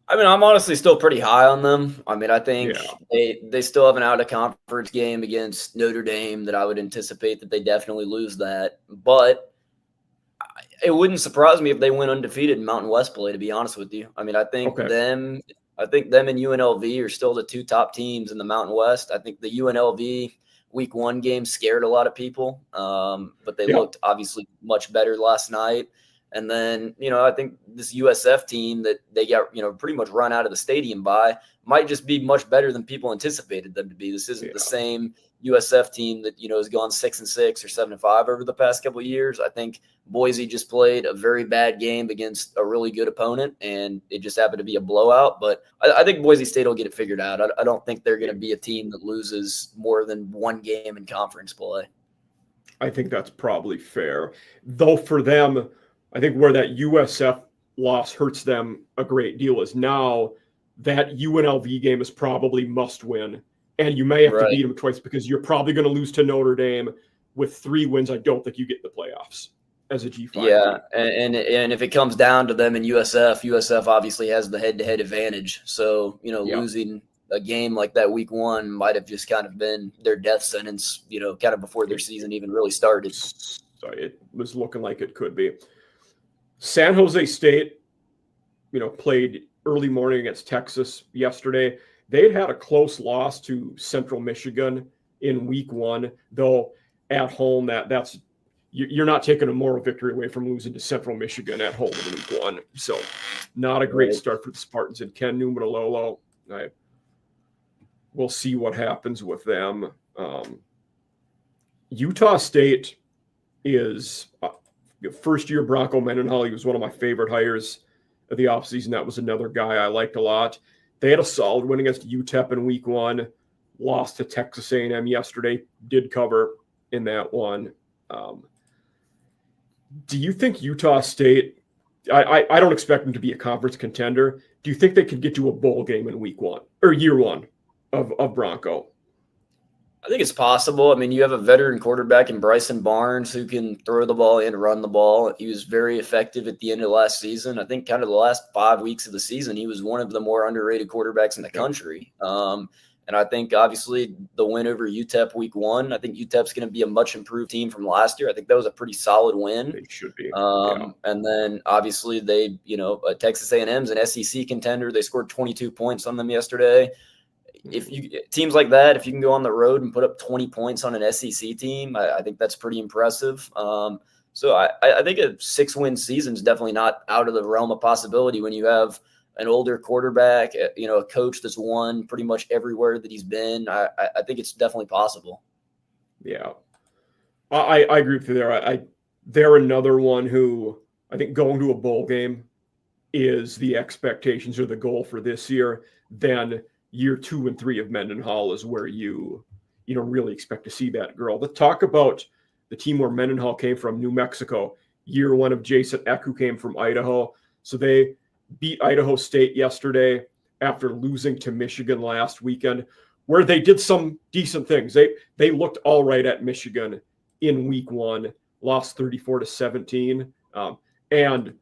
Speaker 2: I mean, I'm honestly still pretty high on them. I mean, I think they still have an out-of-conference game against Notre Dame that I would anticipate that they definitely lose that. But it wouldn't surprise me if they went undefeated in Mountain West play, to be honest with you. I mean, I think them and UNLV are still the two top teams in the Mountain West. I think the UNLV week one game scared a lot of people, but they looked obviously much better last night. And then, I think this USF team that they got, pretty much run out of the stadium by might just be much better than people anticipated them to be. This isn't the same USF team that, has gone 6-6 or 7-5 over the past couple of years. I think Boise just played a very bad game against a really good opponent, and it just happened to be a blowout. But I think Boise State will get it figured out. I don't think they're going to be a team that loses more than one game in conference play.
Speaker 1: I think that's probably fair. Though for them, I think where that USF loss hurts them a great deal is now that UNLV game is probably must win. And you may have to beat them twice because you're probably going to lose to Notre Dame. With 3 wins, I don't think you get in the playoffs as a G5.
Speaker 2: Yeah, and if it comes down to them in USF obviously has the head-to-head advantage. So, losing a game like that week one might have just kind of been their death sentence, kind of before their season even really started.
Speaker 1: So it was looking like it could be. San Jose State, played early morning against Texas yesterday. They'd had a close loss to Central Michigan in week one, though at home that's you're not taking a moral victory away from losing to Central Michigan at home in week one. So not a great start for the Spartans and Ken Numatalolo. We'll see what happens with them. Utah State is first-year Bronco Mendenhall. He was one of my favorite hires of the offseason. That was another guy I liked a lot. They had a solid win against UTEP in week one, lost to Texas A&M yesterday, did cover in that one. Do you think Utah State – I don't expect them to be a conference contender. Do you think they could get to a bowl game in week one or year one of Bronco?
Speaker 2: I think it's possible. I mean, you have a veteran quarterback in Bryson Barnes who can throw the ball and run the ball. He was very effective at the end of last season. I think kind of the last 5 weeks of the season, he was one of the more underrated quarterbacks in the country. And I think, obviously, the win over UTEP week one, I think UTEP's going to be a much improved team from last year. I think that was a pretty solid win.
Speaker 1: They should be.
Speaker 2: And then, obviously, they, Texas A&M's an SEC contender. They scored 22 points on them yesterday. Teams like that, if you can go on the road and put up 20 points on an SEC team, I think that's pretty impressive. So I think a 6-win season is definitely not out of the realm of possibility when you have an older quarterback, a coach that's won pretty much everywhere that he's been. I think it's definitely possible.
Speaker 1: Yeah, I agree with you there. They're another one who I think going to a bowl game is the expectations or the goal for this year. Then year 2 and 3 of Mendenhall is where you really expect to see that girl. Let's talk about the team where Mendenhall came from, New Mexico. Year 1 of Jason Eck, who came from Idaho. So they beat Idaho State yesterday after losing to Michigan last weekend, where they did some decent things. They looked all right at Michigan in week 1, lost 34-17. And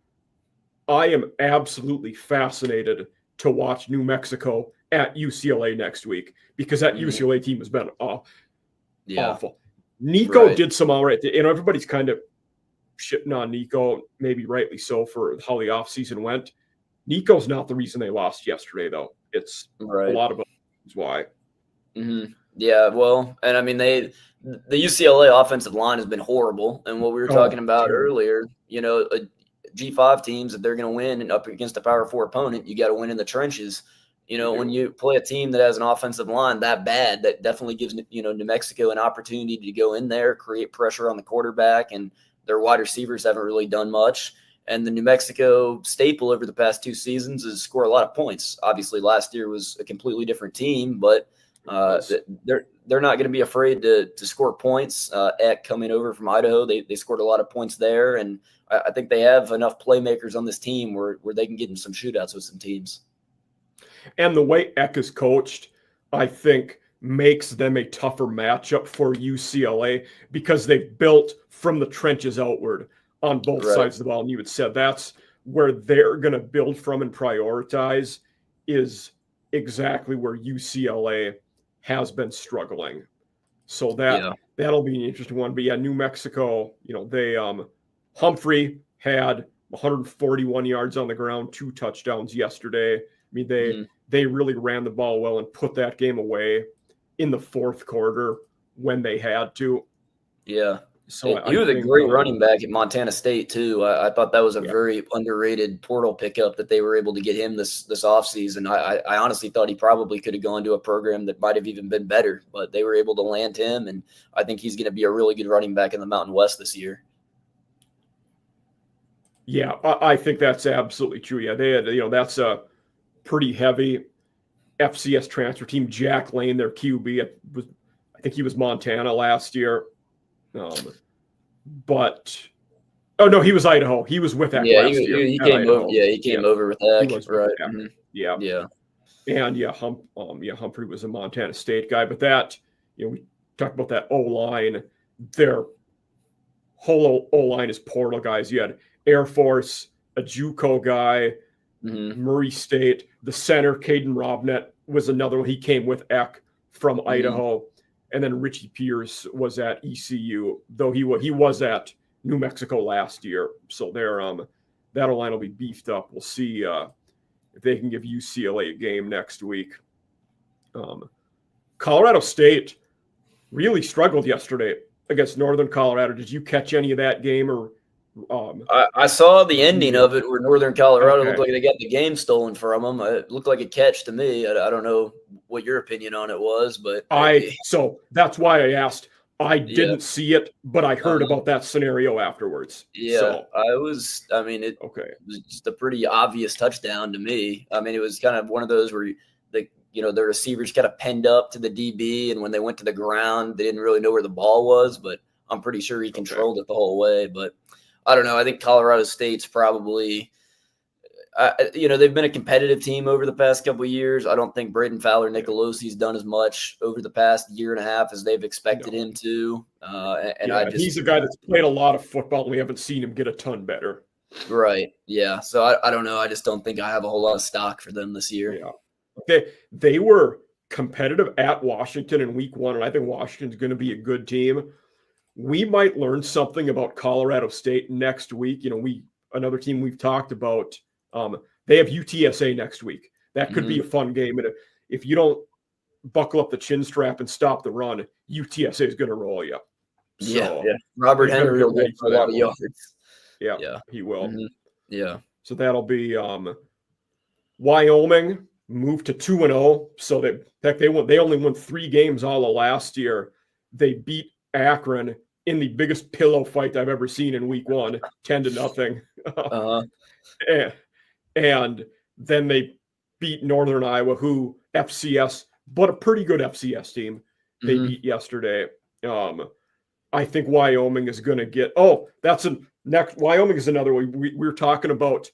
Speaker 1: I am absolutely fascinated to watch New Mexico at UCLA next week, because that UCLA team has been awful. Nico did some all right. Everybody's kind of shitting on Nico, maybe rightly so, for how the offseason went. Nico's not the reason they lost yesterday, though. It's a lot of reasons why.
Speaker 2: Mm-hmm. Yeah, well, and I mean, the UCLA offensive line has been horrible. And what we were talking about earlier, G5 teams, if they're going to win and up against a Power 4 opponent, you got to win in the trenches. When you play a team that has an offensive line that bad, that definitely gives, New Mexico an opportunity to go in there, create pressure on the quarterback, and their wide receivers haven't really done much. And the New Mexico staple over the past 2 seasons is score a lot of points. Obviously, last year was a completely different team, but they're not going to be afraid to score points. Eck coming over from Idaho, they scored a lot of points there, and I think they have enough playmakers on this team where they can get in some shootouts with some teams.
Speaker 1: And the way Eck is coached, I think, makes them a tougher matchup for UCLA because they've built from the trenches outward on both sides of the ball. And you had said that's where they're going to build from and prioritize is exactly where UCLA has been struggling. So that'll be an interesting one. But yeah, New Mexico, they Humphrey had 141 yards on the ground, 2 touchdowns yesterday. I mean, they really ran the ball well and put that game away in the 4th quarter when they had to.
Speaker 2: Yeah.
Speaker 1: So
Speaker 2: he was a great running back at Montana State too. I thought that was a very underrated portal pickup that they were able to get him this offseason. I honestly thought he probably could have gone to a program that might have even been better, but they were able to land him, and I think he's going to be a really good running back in the Mountain West this year.
Speaker 1: Yeah, I think that's absolutely true. Yeah, they had, that's a pretty heavy FCS transfer team. Jack Lane, their QB, I think he was Montana last year. But he was Idaho. He was with Eck last year.
Speaker 2: He came over. Yeah, he came over with Eck. Right.
Speaker 1: Mm-hmm. Yeah. And Humphrey was a Montana State guy. But that, we talked about that O-line. Their whole O-line is portal guys. You had Air Force, a JUCO guy, Murray State. The center, Caden Robnett, was another one. He came with Eck from Idaho. And then Richie Pierce was at ECU, though he was at New Mexico last year. So that line will be beefed up. We'll see if they can give UCLA a game next week. Colorado State really struggled yesterday against Northern Colorado. Did you catch any of that game? Or
Speaker 2: I saw the ending of it where Northern Colorado looked like they got the game stolen from them. It looked like a catch to me. I don't know what your opinion on it was, but
Speaker 1: so that's why I asked. I didn't see it, but I heard about that scenario afterwards.
Speaker 2: Yeah, it was just a pretty obvious touchdown to me. I mean, it was kind of one of those where the receivers kind of penned up to the DB, and when they went to the ground, they didn't really know where the ball was, but I'm pretty sure he controlled it the whole way. But I don't know. I think Colorado State's probably they've been a competitive team over the past couple of years. I don't think Braden Fowler Nicolosi's done as much over the past year and a half as they've expected him to.
Speaker 1: He's a guy that's played a lot of football. We haven't seen him get a ton better.
Speaker 2: Right. Yeah. So I don't know. I just don't think I have a whole lot of stock for them this year.
Speaker 1: Yeah. They were competitive at Washington in week 1, and I think Washington's going to be a good team. We might learn something about Colorado State next week. Another team we've talked about. They have UTSA next week. That could be a fun game. And if you don't buckle up the chin strap and stop the run, UTSA is going to roll you. So,
Speaker 2: Robert Henry will get for a lot of yards.
Speaker 1: Yeah, he will.
Speaker 2: Mm-hmm. Yeah.
Speaker 1: So that'll be Wyoming moved to 2-0. So they only won 3 games all of last year. They beat Akron in the biggest pillow fight I've ever seen in week 1, 10-0. And then they beat Northern Iowa, who FCS, but a pretty good FCS team. They beat yesterday. I think Wyoming is going to get. Wyoming is another one. We're talking about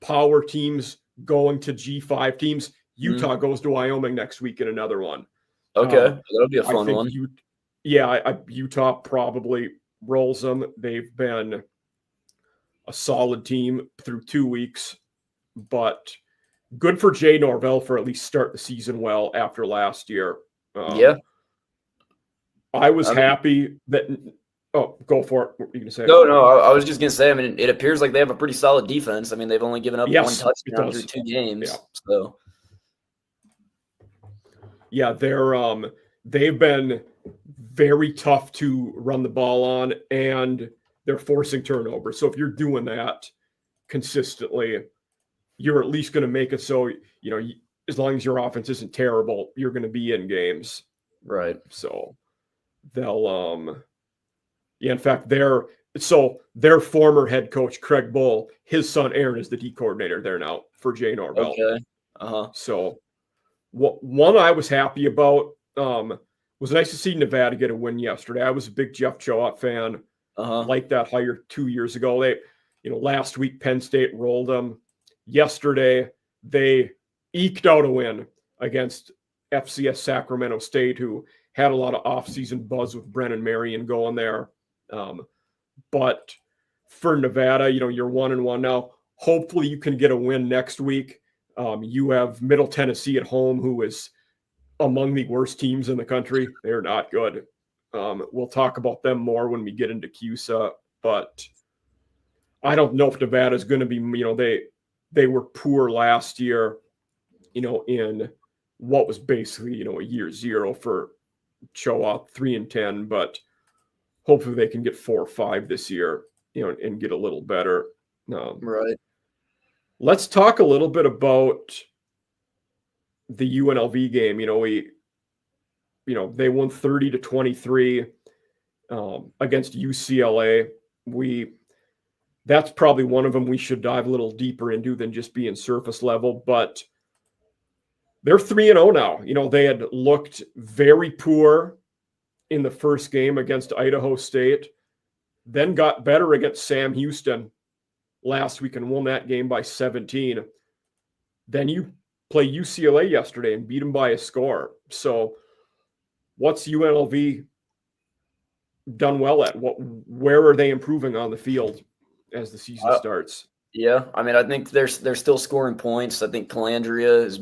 Speaker 1: power teams going to G5 teams. Utah goes to Wyoming next week in another one.
Speaker 2: Okay, that'll be a fun one.
Speaker 1: Utah probably rolls them. They've been a solid team through 2 weeks, but good for Jay Norvell for at least start the season well after last year. I was happy that. Oh, go for it. What were you going to say?
Speaker 2: No. I was just going to say. I mean, it appears like they have a pretty solid defense. I mean, they've only given up 1 touchdown through 2 games. So,
Speaker 1: they've been very tough to run the ball on, and they're forcing turnovers. So if you're doing that consistently, you're at least going to make it so as long as your offense isn't terrible, you're going to be in games.
Speaker 2: Right.
Speaker 1: So they'll, in fact, their former head coach, Craig Bull, his son Aaron is the D coordinator there now for Jay Norvell.
Speaker 2: Okay.
Speaker 1: So one I was happy about, was nice to see Nevada get a win yesterday. I was a big Jeff Choate fan. Like that hire 2 years ago. They, last week Penn State rolled them. Yesterday, they eked out a win against FCS Sacramento State, who had a lot of offseason buzz with Brennan Marion going there. But for Nevada, you're 1-1 now. Hopefully you can get a win next week. You have Middle Tennessee at home, who is among the worst teams in the country. They're not good. We'll talk about them more when we get into CUSA, but I don't know if Nevada's going to be, they were poor last year, in what was basically, a year zero for Choate, 3-10, but hopefully they can get 4 or 5 this year, and get a little better.
Speaker 2: Right.
Speaker 1: Let's talk a little bit about the UNLV game. They won 30-23 against UCLA. That's probably one of them we should dive a little deeper into than just being surface level, but they're 3-0 now. They had looked very poor in the first game against Idaho State, then got better against Sam Houston last week and won that game by 17. Then you play UCLA yesterday and beat them by a score. So what's UNLV done well at? Where are they improving on the field as the season starts?
Speaker 2: Yeah, I mean, I think they're still scoring points. I think Calandria he's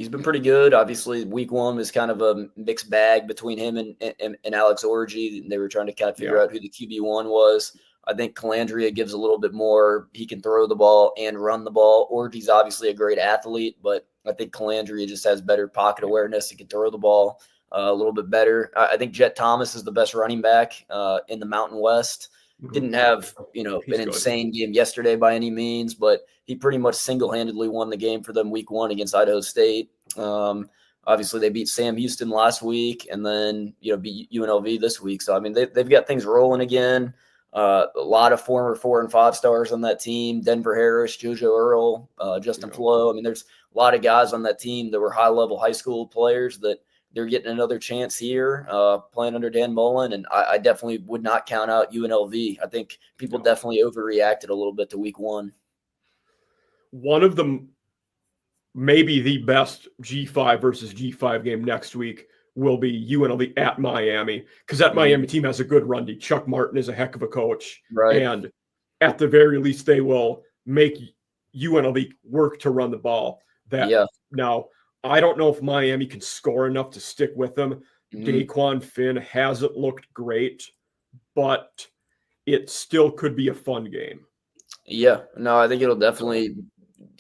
Speaker 2: been pretty good. Obviously, week one was kind of a mixed bag between him and Alex Orji. They were trying to kind of figure out who the QB1 was. I think Calandria gives a little bit more. He can throw the ball and run the ball. Orji's obviously a great athlete, but I think Calandria just has better pocket awareness. He can throw the ball a little bit better. I think Jet Thomas is the best running back in the Mountain West. Didn't have, an insane game yesterday by any means, but he pretty much single-handedly won the game for them week one against Idaho State. Obviously, they beat Sam Houston last week and then, beat UNLV this week. So, I mean, they've got things rolling again. A lot of former 4 and 5 stars on that team. Denver Harris, JoJo Earl, Justin Flo. I mean, there's a lot of guys on that team that were high-level high school players that they're getting another chance here playing under Dan Mullen, and I definitely would not count out UNLV. I think people definitely overreacted a little bit to week one.
Speaker 1: One of them, maybe the best G5 versus G5 game next week will be UNLV at Miami, because that Miami team has a good run. Chuck Martin is a heck of a coach.
Speaker 2: Right.
Speaker 1: And at the very least, they will make UNLV work to run the ball. Now, I don't know if Miami can score enough to stick with them. Daquan Finn hasn't looked great, but it still could be a fun game.
Speaker 2: Yeah, no, I think it'll definitely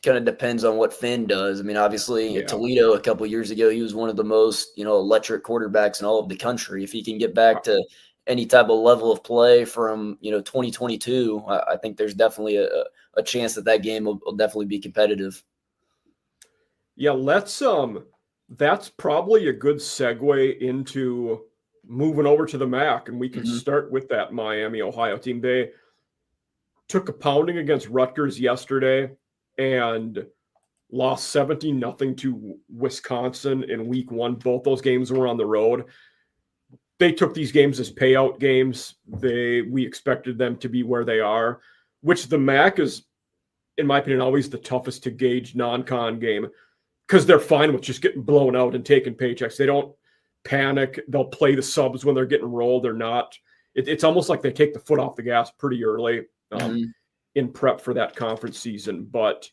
Speaker 2: kind of depends on what Finn does. I mean, obviously at Toledo a couple of years ago, he was one of the most, electric quarterbacks in all of the country. If he can get back to any type of level of play from, 2022, I think there's definitely a chance that game will definitely be competitive.
Speaker 1: Yeah, that's probably a good segue into moving over to the MAC, and we can start with that Miami, Ohio team. They took a pounding against Rutgers yesterday and lost 17-0 to Wisconsin in week one. Both those games were on the road. They took these games as payout games. We expected them to be where they are, which the MAC is, in my opinion, always the toughest to gauge non-con game, because they're fine with just getting blown out and taking paychecks. They don't panic. They'll play the subs when they're getting rolled or not. It's almost like they take the foot off the gas pretty early in prep for that conference season. But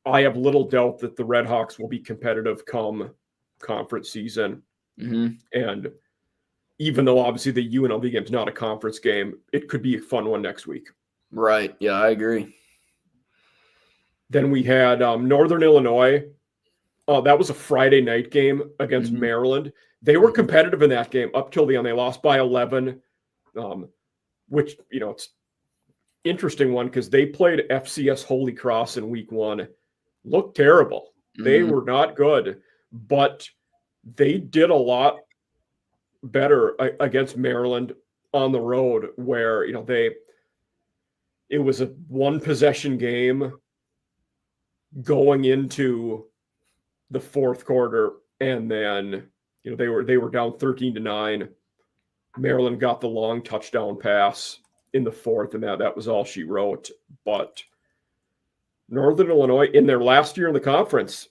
Speaker 1: I have little doubt that the Red Hawks will be competitive come conference season. And even though obviously the UNLV game is not a conference game, it could be a fun one next week.
Speaker 2: Right. Yeah, I agree.
Speaker 1: Then we had Northern Illinois. That was a Friday night game against Maryland. They were competitive in that game up till the end. They lost by 11, which, it's interesting one because they played FCS Holy Cross in week one. Looked terrible. They
Speaker 2: Mhm.
Speaker 1: were not good, but they did a lot better against Maryland on the road, where it was a one possession game going into the fourth quarter, and then they were down 13-9. Maryland got the long touchdown pass in the fourth, and that was all she wrote. But Northern Illinois, in their last year in the conference,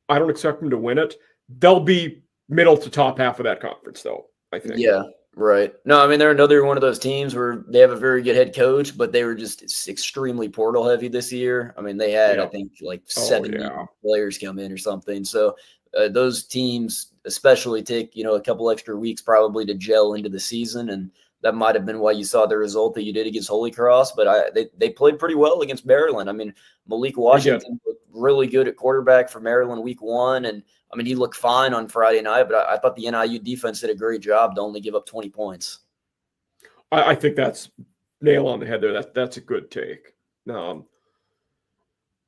Speaker 1: I don't expect them to win it. They'll be middle to top half of that conference, though, I think.
Speaker 2: Yeah, right. No, I mean, they're another one of those teams where they have a very good head coach, but they were just extremely portal heavy this year. I mean, they had, I
Speaker 1: Yeah.
Speaker 2: think, like
Speaker 1: Oh,
Speaker 2: 70
Speaker 1: yeah.
Speaker 2: players come in or something. So those teams especially take, a couple extra weeks probably to gel into the season. And that might have been why you saw the result that you did against Holy Cross. But they played pretty well against Maryland. I mean, Malik Washington looked really good at quarterback for Maryland week 1. And I mean, he looked fine on Friday night, but I thought the NIU defense did a great job to only give up 20 points.
Speaker 1: I think that's nail on the head there. That's a good take.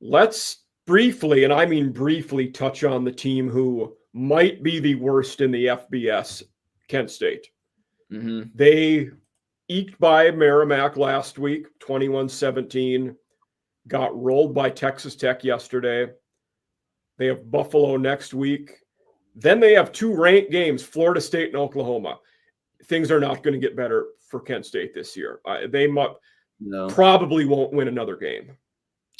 Speaker 1: Let's briefly, and I mean briefly, touch on the team who might be the worst in the FBS, Kent State.
Speaker 2: Mm-hmm.
Speaker 1: They eked by Merrimack last week, 21-17, got rolled by Texas Tech yesterday. They have Buffalo next week. Then they have 2 ranked games, Florida State and Oklahoma. Things are not going to get better for Kent State this year. They probably won't win another game.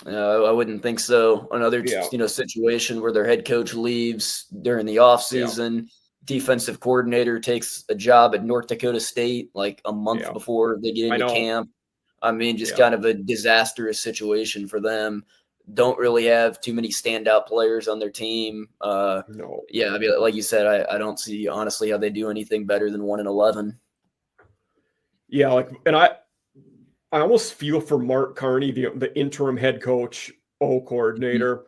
Speaker 2: I wouldn't think so. Another situation where their head coach leaves during the offseason. Defensive coordinator takes a job at North Dakota State like a month before they get into camp. I mean, just kind of a disastrous situation for them. Don't really have too many standout players on their team.
Speaker 1: No.
Speaker 2: Yeah, I mean, like you said, I don't see honestly how they do anything better than 1-11.
Speaker 1: Yeah, and I almost feel for Mark Carney, the interim head coach, coordinator. Mm-hmm.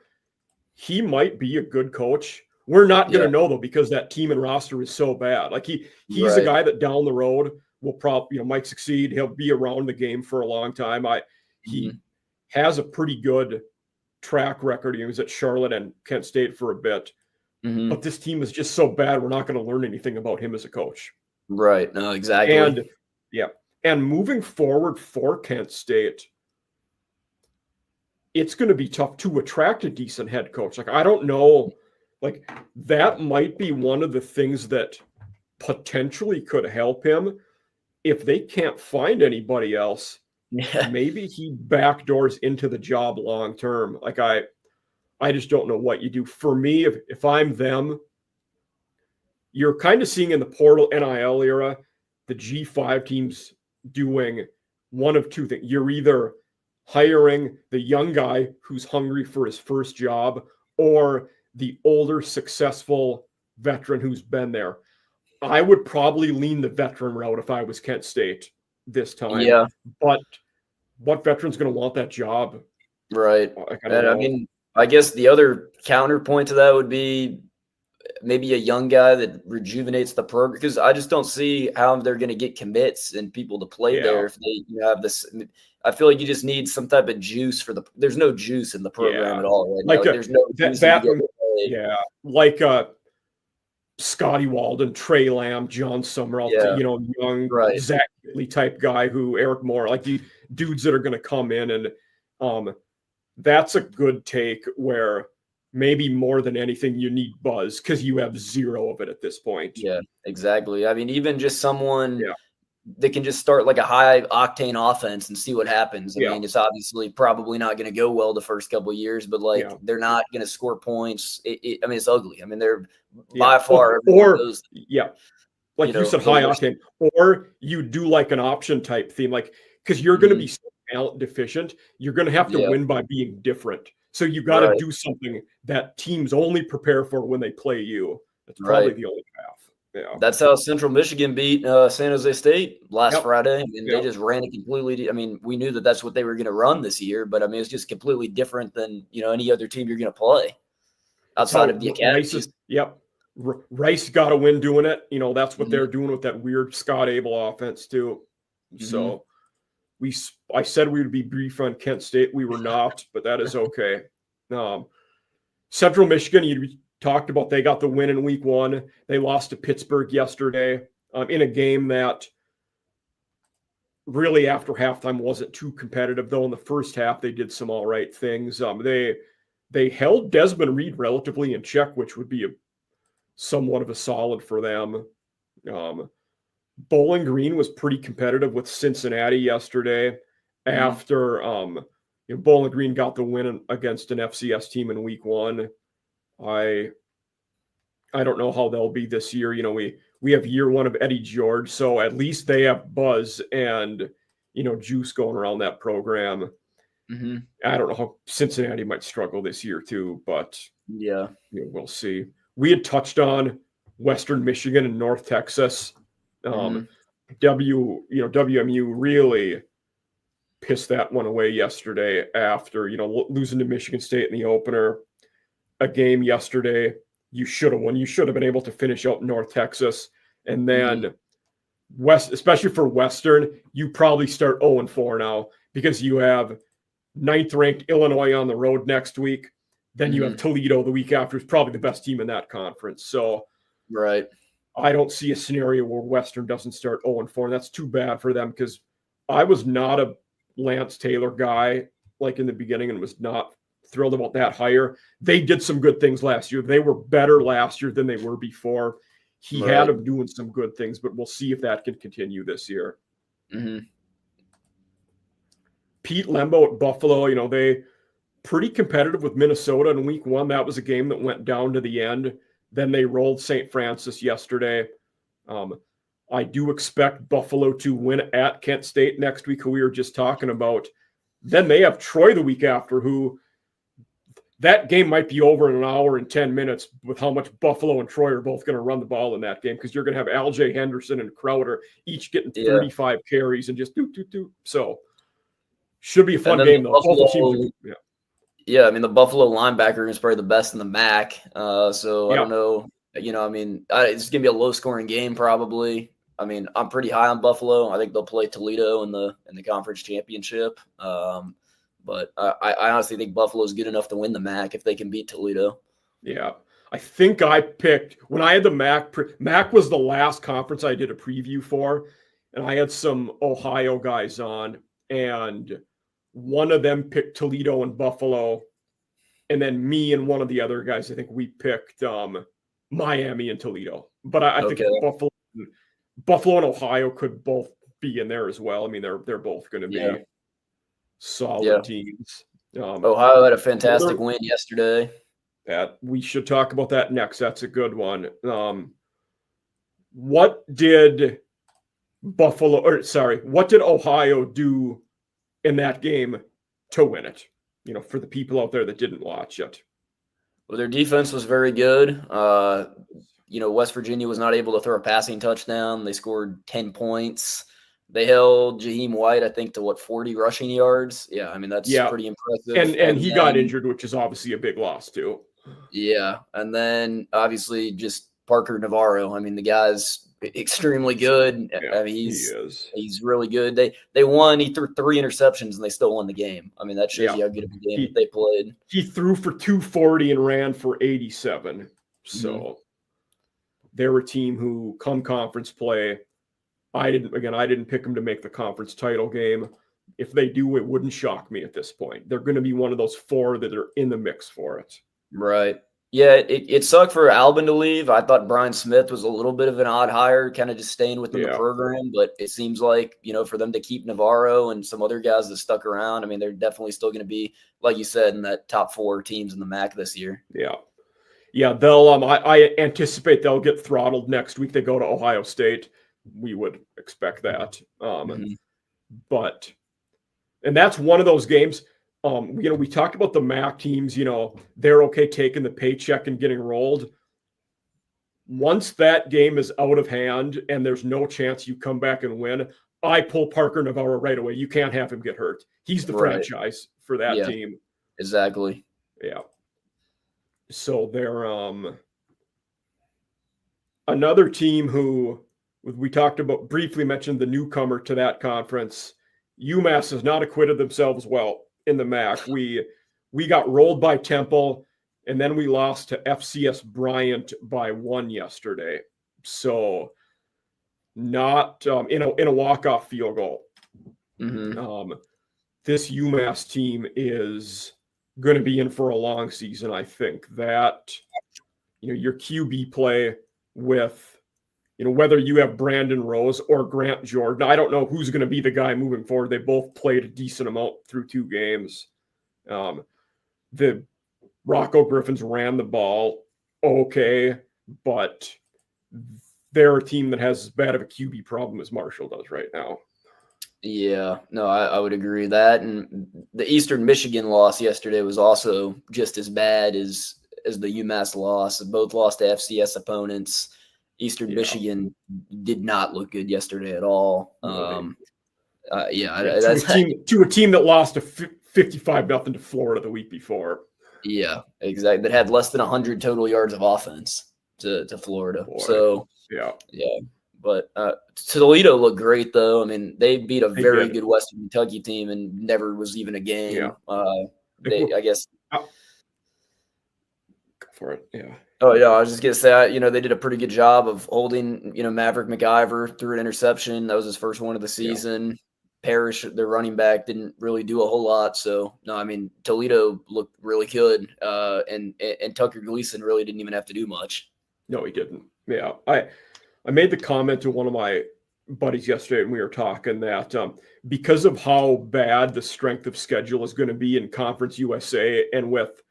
Speaker 1: He might be a good coach. We're not going to know, though, because that team and roster is so bad. Like he's a guy that down the road will probably might succeed. He'll be around the game for a long time. He has a pretty good track record. He was at Charlotte and Kent State for a bit.
Speaker 2: Mm-hmm.
Speaker 1: But this team is just so bad, we're not going to learn anything about him as a coach.
Speaker 2: Right. No, exactly.
Speaker 1: And moving forward for Kent State, it's going to be tough to attract a decent head coach. Like, I don't know, like that might be one of the things that potentially could help him if they can't find anybody else.
Speaker 2: Yeah.
Speaker 1: Maybe he backdoors into the job long term. Like I just don't know what you do. For me, if I'm them, you're kind of seeing in the portal NIL era, the G5 teams doing one of two things. You're either hiring the young guy who's hungry for his first job or the older, successful veteran who's been there. I would probably lean the veteran route if I was Kent State this time.
Speaker 2: Yeah.
Speaker 1: But what veteran's going to want that job?
Speaker 2: Right. I mean, I guess the other counterpoint to that would be maybe a young guy that rejuvenates the program, because I just don't see how they're going to get commits and people to play there if they have this. I feel like you just need some type of juice there's no juice in the program at all right now. There's no juice
Speaker 1: like Scotty Walden, Trey Lamb, John Summerall, young Zach Lee type guy Eric Moore, like the dudes that are going to come in, and that's a good take where maybe more than anything you need buzz because you have zero of it at this point.
Speaker 2: Yeah, exactly. I mean, even just someone that can just start like a high octane offense and see what happens. I mean, it's obviously probably not going to go well the first couple of years, but they're not going to score points. I mean, it's ugly. I mean, they're by far
Speaker 1: like you said, high octane, or you do like an option type theme, like because you're going to be so talent deficient, you're going to have to win by being different. So you got to do something that teams only prepare for when they play you. That's probably the only path. Yeah,
Speaker 2: that's how Central Michigan beat San Jose State last Friday, and they just ran it completely. I mean, we knew that that's what they were going to run this year, but I mean, it's just completely different than any other team you're going to play outside of the academy.
Speaker 1: Rice got a win doing it. That's what they're doing with that weird Scott Abel offense too. So I said we would be brief on Kent State. We were not, but that is okay. Central Michigan, you talked about, they got the win in week 1. They lost to Pittsburgh yesterday in a game that really after halftime wasn't too competitive, though. In the first half, they did some all right things. They held Desmond Reed relatively in check, which would be somewhat of a solid for them. Bowling Green was pretty competitive with Cincinnati yesterday after Bowling Green got the win against an FCS team in week 1. I don't know how they'll be this year. We have year 1 of Eddie George, so at least they have buzz and juice going around that program.
Speaker 2: Mm-hmm.
Speaker 1: I don't know how Cincinnati might struggle this year too, but
Speaker 2: yeah,
Speaker 1: we'll see. We had touched on Western Michigan and North Texas. WMU really pissed that one away yesterday after losing to Michigan State in the opener. A game yesterday you should have won. You should have been able to finish out North Texas, and then especially for Western, you probably start 0-4 now because you have 9th-ranked Illinois on the road next week. Then you have Toledo the week after, who's probably the best team in that conference. So,
Speaker 2: right.
Speaker 1: I don't see a scenario where Western doesn't start 0-4, and that's too bad for them because I was not a Lance Taylor guy like in the beginning and was not thrilled about that hire. They did some good things last year. They were better last year than they were before. He had them doing some good things, but we'll see if that can continue this year. Pete Lembo at Buffalo, they pretty competitive with Minnesota in week 1. That was a game that went down to the end. Then they rolled St. Francis yesterday. I do expect Buffalo to win at Kent State next week, who we were just talking about. Then they have Troy the week after, who that game might be over in an hour and 10 minutes with how much Buffalo and Troy are both going to run the ball in that game, because you're going to have L.J. Henderson and Crowder each getting 35 carries and just do. So should be a fun game, though.
Speaker 2: Buffalo, I mean, the Buffalo linebacker is probably the best in the MAC. I don't know. It's going to be a low-scoring game probably. I mean, I'm pretty high on Buffalo. I think they'll play Toledo in the conference championship. But I honestly think Buffalo's good enough to win the MAC if they can beat Toledo. Yeah.
Speaker 1: I think I picked – when I had the MAC – MAC was the last conference I did a preview for, and I had some Ohio guys on, and one of them picked Toledo and Buffalo, and then me and one of the other guys, I think we picked Miami and Toledo. But I think Buffalo and Ohio could both be in there as well. I mean, they're both going to be solid teams.
Speaker 2: Ohio had a fantastic win yesterday.
Speaker 1: That we should talk about that next. That's a good one. What did Ohio do in that game to win it? For the people out there that didn't watch it.
Speaker 2: Well, their defense was very good. West Virginia was not able to throw a passing touchdown. They scored 10 points. They held Jaheim White, I think, to 40 rushing yards. Yeah, I mean, that's pretty impressive.
Speaker 1: And he got injured, which is obviously a big loss too.
Speaker 2: Yeah, and then obviously just Parker Navarro. I mean, the guy's extremely good.
Speaker 1: Yeah,
Speaker 2: I mean, he's really good. They won. He threw 3 interceptions and they still won the game. I mean, that shows you how good of a game they played.
Speaker 1: He threw for 240 and ran for 87. So they're a team who, come conference play, I didn't pick them to make the conference title game. If they do, it wouldn't shock me at this point. They're going to be one of those 4 that are in the mix for it.
Speaker 2: Right. Yeah, it sucked for Albin to leave. I thought Brian Smith was a little bit of an odd hire, kind of just staying within the program. But it seems like, for them to keep Navarro and some other guys that stuck around, I mean, they're definitely still going to be, like you said, in that top 4 teams in the MAC this year.
Speaker 1: Yeah. Yeah, they'll. I anticipate they'll get throttled next week. They go to Ohio State. We would expect that. But that's one of those games. We talked about the MAC teams, they're okay taking the paycheck and getting rolled. Once that game is out of hand and there's no chance you come back and win, I pull Parker Navarro right away. You can't have him get hurt. He's the franchise for that team.
Speaker 2: Exactly.
Speaker 1: Yeah. So they're another team who we talked about, briefly mentioned the newcomer to that conference. UMass has not acquitted themselves well in the MAC. We got rolled by Temple. and then we lost to FCS Bryant by 1 yesterday. So not in a walk-off field goal. This UMass team is going to be in for a long season. I think that your QB play with whether you have Brandon Rose or Grant Jordan, I don't know who's going to be the guy moving forward. They both played a decent amount through 2 games. The Rocco Griffins ran the ball okay, but they're a team that has as bad of a QB problem as Marshall does right now.
Speaker 2: Yeah, no, I would agree with that. And the Eastern Michigan loss yesterday was also just as bad as the UMass loss. Both lost to FCS opponents. Eastern Michigan did not look good yesterday at all. To
Speaker 1: a team that lost a 55-0 to Florida the week before.
Speaker 2: Yeah, exactly. That had less than 100 total yards of offense to Florida. Boy. So yeah. But Toledo looked great, though. I mean, they beat a very good Western Kentucky team and never was even a game.
Speaker 1: Yeah.
Speaker 2: I guess.
Speaker 1: Go for it. Yeah.
Speaker 2: Oh, yeah. I was just going to say, they did a pretty good job of holding, Maverick McIver through an interception. That was his first one of the season. Yeah. Parrish, their running back, didn't really do a whole lot. So, no, I mean, Toledo looked really good. And Tucker Gleason really didn't even have to do much.
Speaker 1: No, he didn't. Yeah. I made the comment to one of my buddies yesterday, and we were talking that because of how bad the strength of schedule is going to be in Conference USA, and with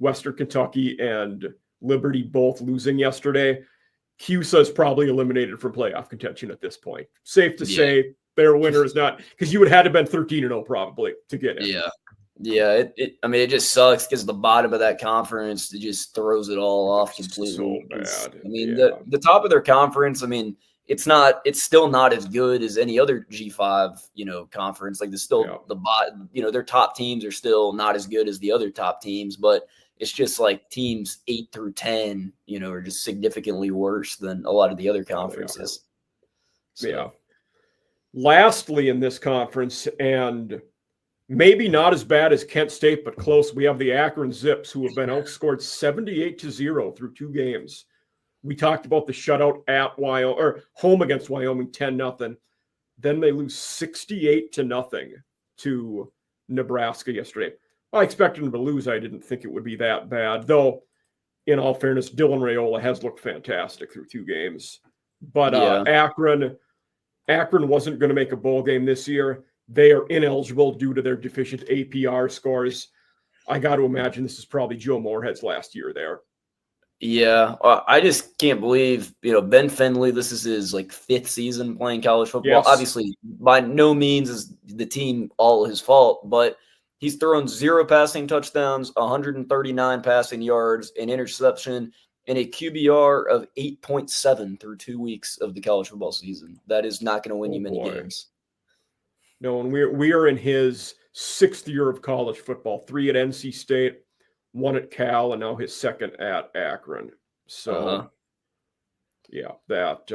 Speaker 1: Western Kentucky and Liberty both losing yesterday, CUSA is probably eliminated from playoff contention at this point. Safe to say their winner is not, because you would have had to been 13-0 probably to get in.
Speaker 2: Yeah. It just sucks because the bottom of that conference, it just throws it all off completely.
Speaker 1: So bad.
Speaker 2: I mean, the top of their conference, I mean, it's still not as good as any other G5, conference. Like their top teams are still not as good as the other top teams, but it's just like teams 8 through 10, are just significantly worse than a lot of the other conferences.
Speaker 1: Yeah. Lastly, in this conference, and maybe not as bad as Kent State, but close, we have the Akron Zips, who have been outscored 78-0 through 2 games. We talked about the shutout at Wyoming, or home against Wyoming, 10-0. Then they lose 68-0 to Nebraska yesterday. I expected them to lose. I didn't think it would be that bad, though. In all fairness, Dylan Raiola has looked fantastic through 2 games. But Akron wasn't going to make a bowl game this year. They are ineligible due to their deficient APR scores. I got to imagine this is probably Joe Moorhead's last year there.
Speaker 2: Yeah, I just can't believe, Ben Finley, this is his 5th season playing college football. Yes. Obviously, by no means is the team all his fault, but he's thrown 0 passing touchdowns, 139 passing yards, an interception, and a QBR of 8.7 through 2 weeks of the college football season. That is not going to win you many games.
Speaker 1: No, and we are in his 6th year of college football, 3 at NC State, 1 at Cal, and now his 2nd at Akron. So, that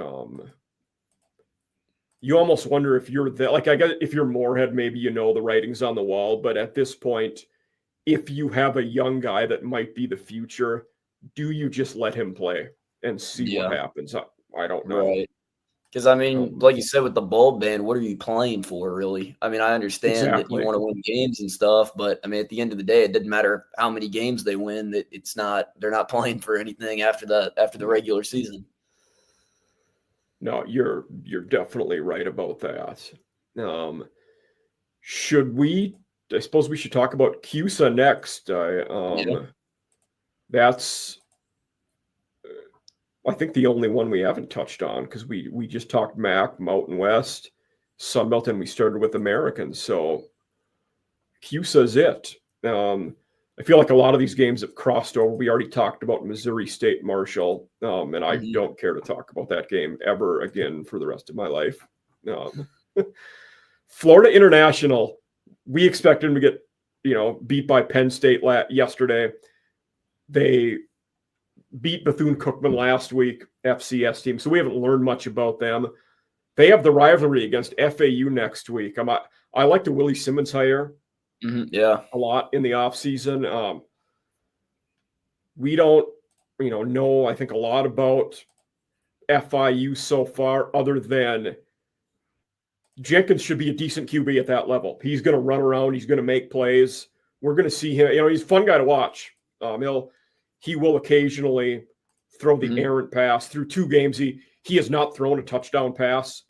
Speaker 1: you almost wonder if you're I guess if you're Moorhead, maybe the writing's on the wall. But at this point, if you have a young guy that might be the future, do you just let him play and see what happens? I don't know.
Speaker 2: Right. Because, like you said, with the bowl ban, what are you playing for, really? I understand that you want to win games and stuff, but, at the end of the day, it doesn't matter how many games they win. That they're not playing for anything after the regular season.
Speaker 1: No, you're definitely right about that. I suppose we should talk about CUSA next. That's I think the only one we haven't touched on, because we just talked MAC, Mountain West, Sunbelt, and we started with American. So CUSA is it. I feel like a lot of these games have crossed over. We already talked about Missouri State Marshall, and I don't care to talk about that game ever again for the rest of my life. Florida International, we expected them to get beat by Penn State yesterday. They beat Bethune-Cookman last week, FCS team. So we haven't learned much about them. They have the rivalry against FAU next week. I like the Willie Simmons hire a lot in the offseason. we don't, know, I think, a lot about FIU so far, other than Jenkins should be a decent QB at that level. He's going to run around. He's going to make plays. We're going to see him. He's a fun guy to watch. He will occasionally throw the errant pass. Through 2 games, he has not thrown a touchdown pass.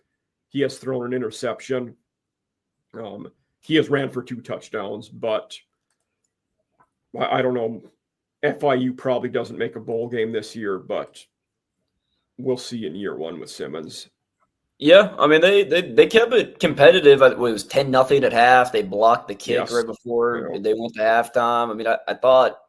Speaker 1: He has thrown an interception. He has ran for 2 touchdowns, but I don't know. FIU probably doesn't make a bowl game this year, but we'll see in year 1 with Simmons.
Speaker 2: Yeah, I mean they kept it competitive. It was 10-0 at half. They blocked the kick right before they went to halftime. I mean, I thought,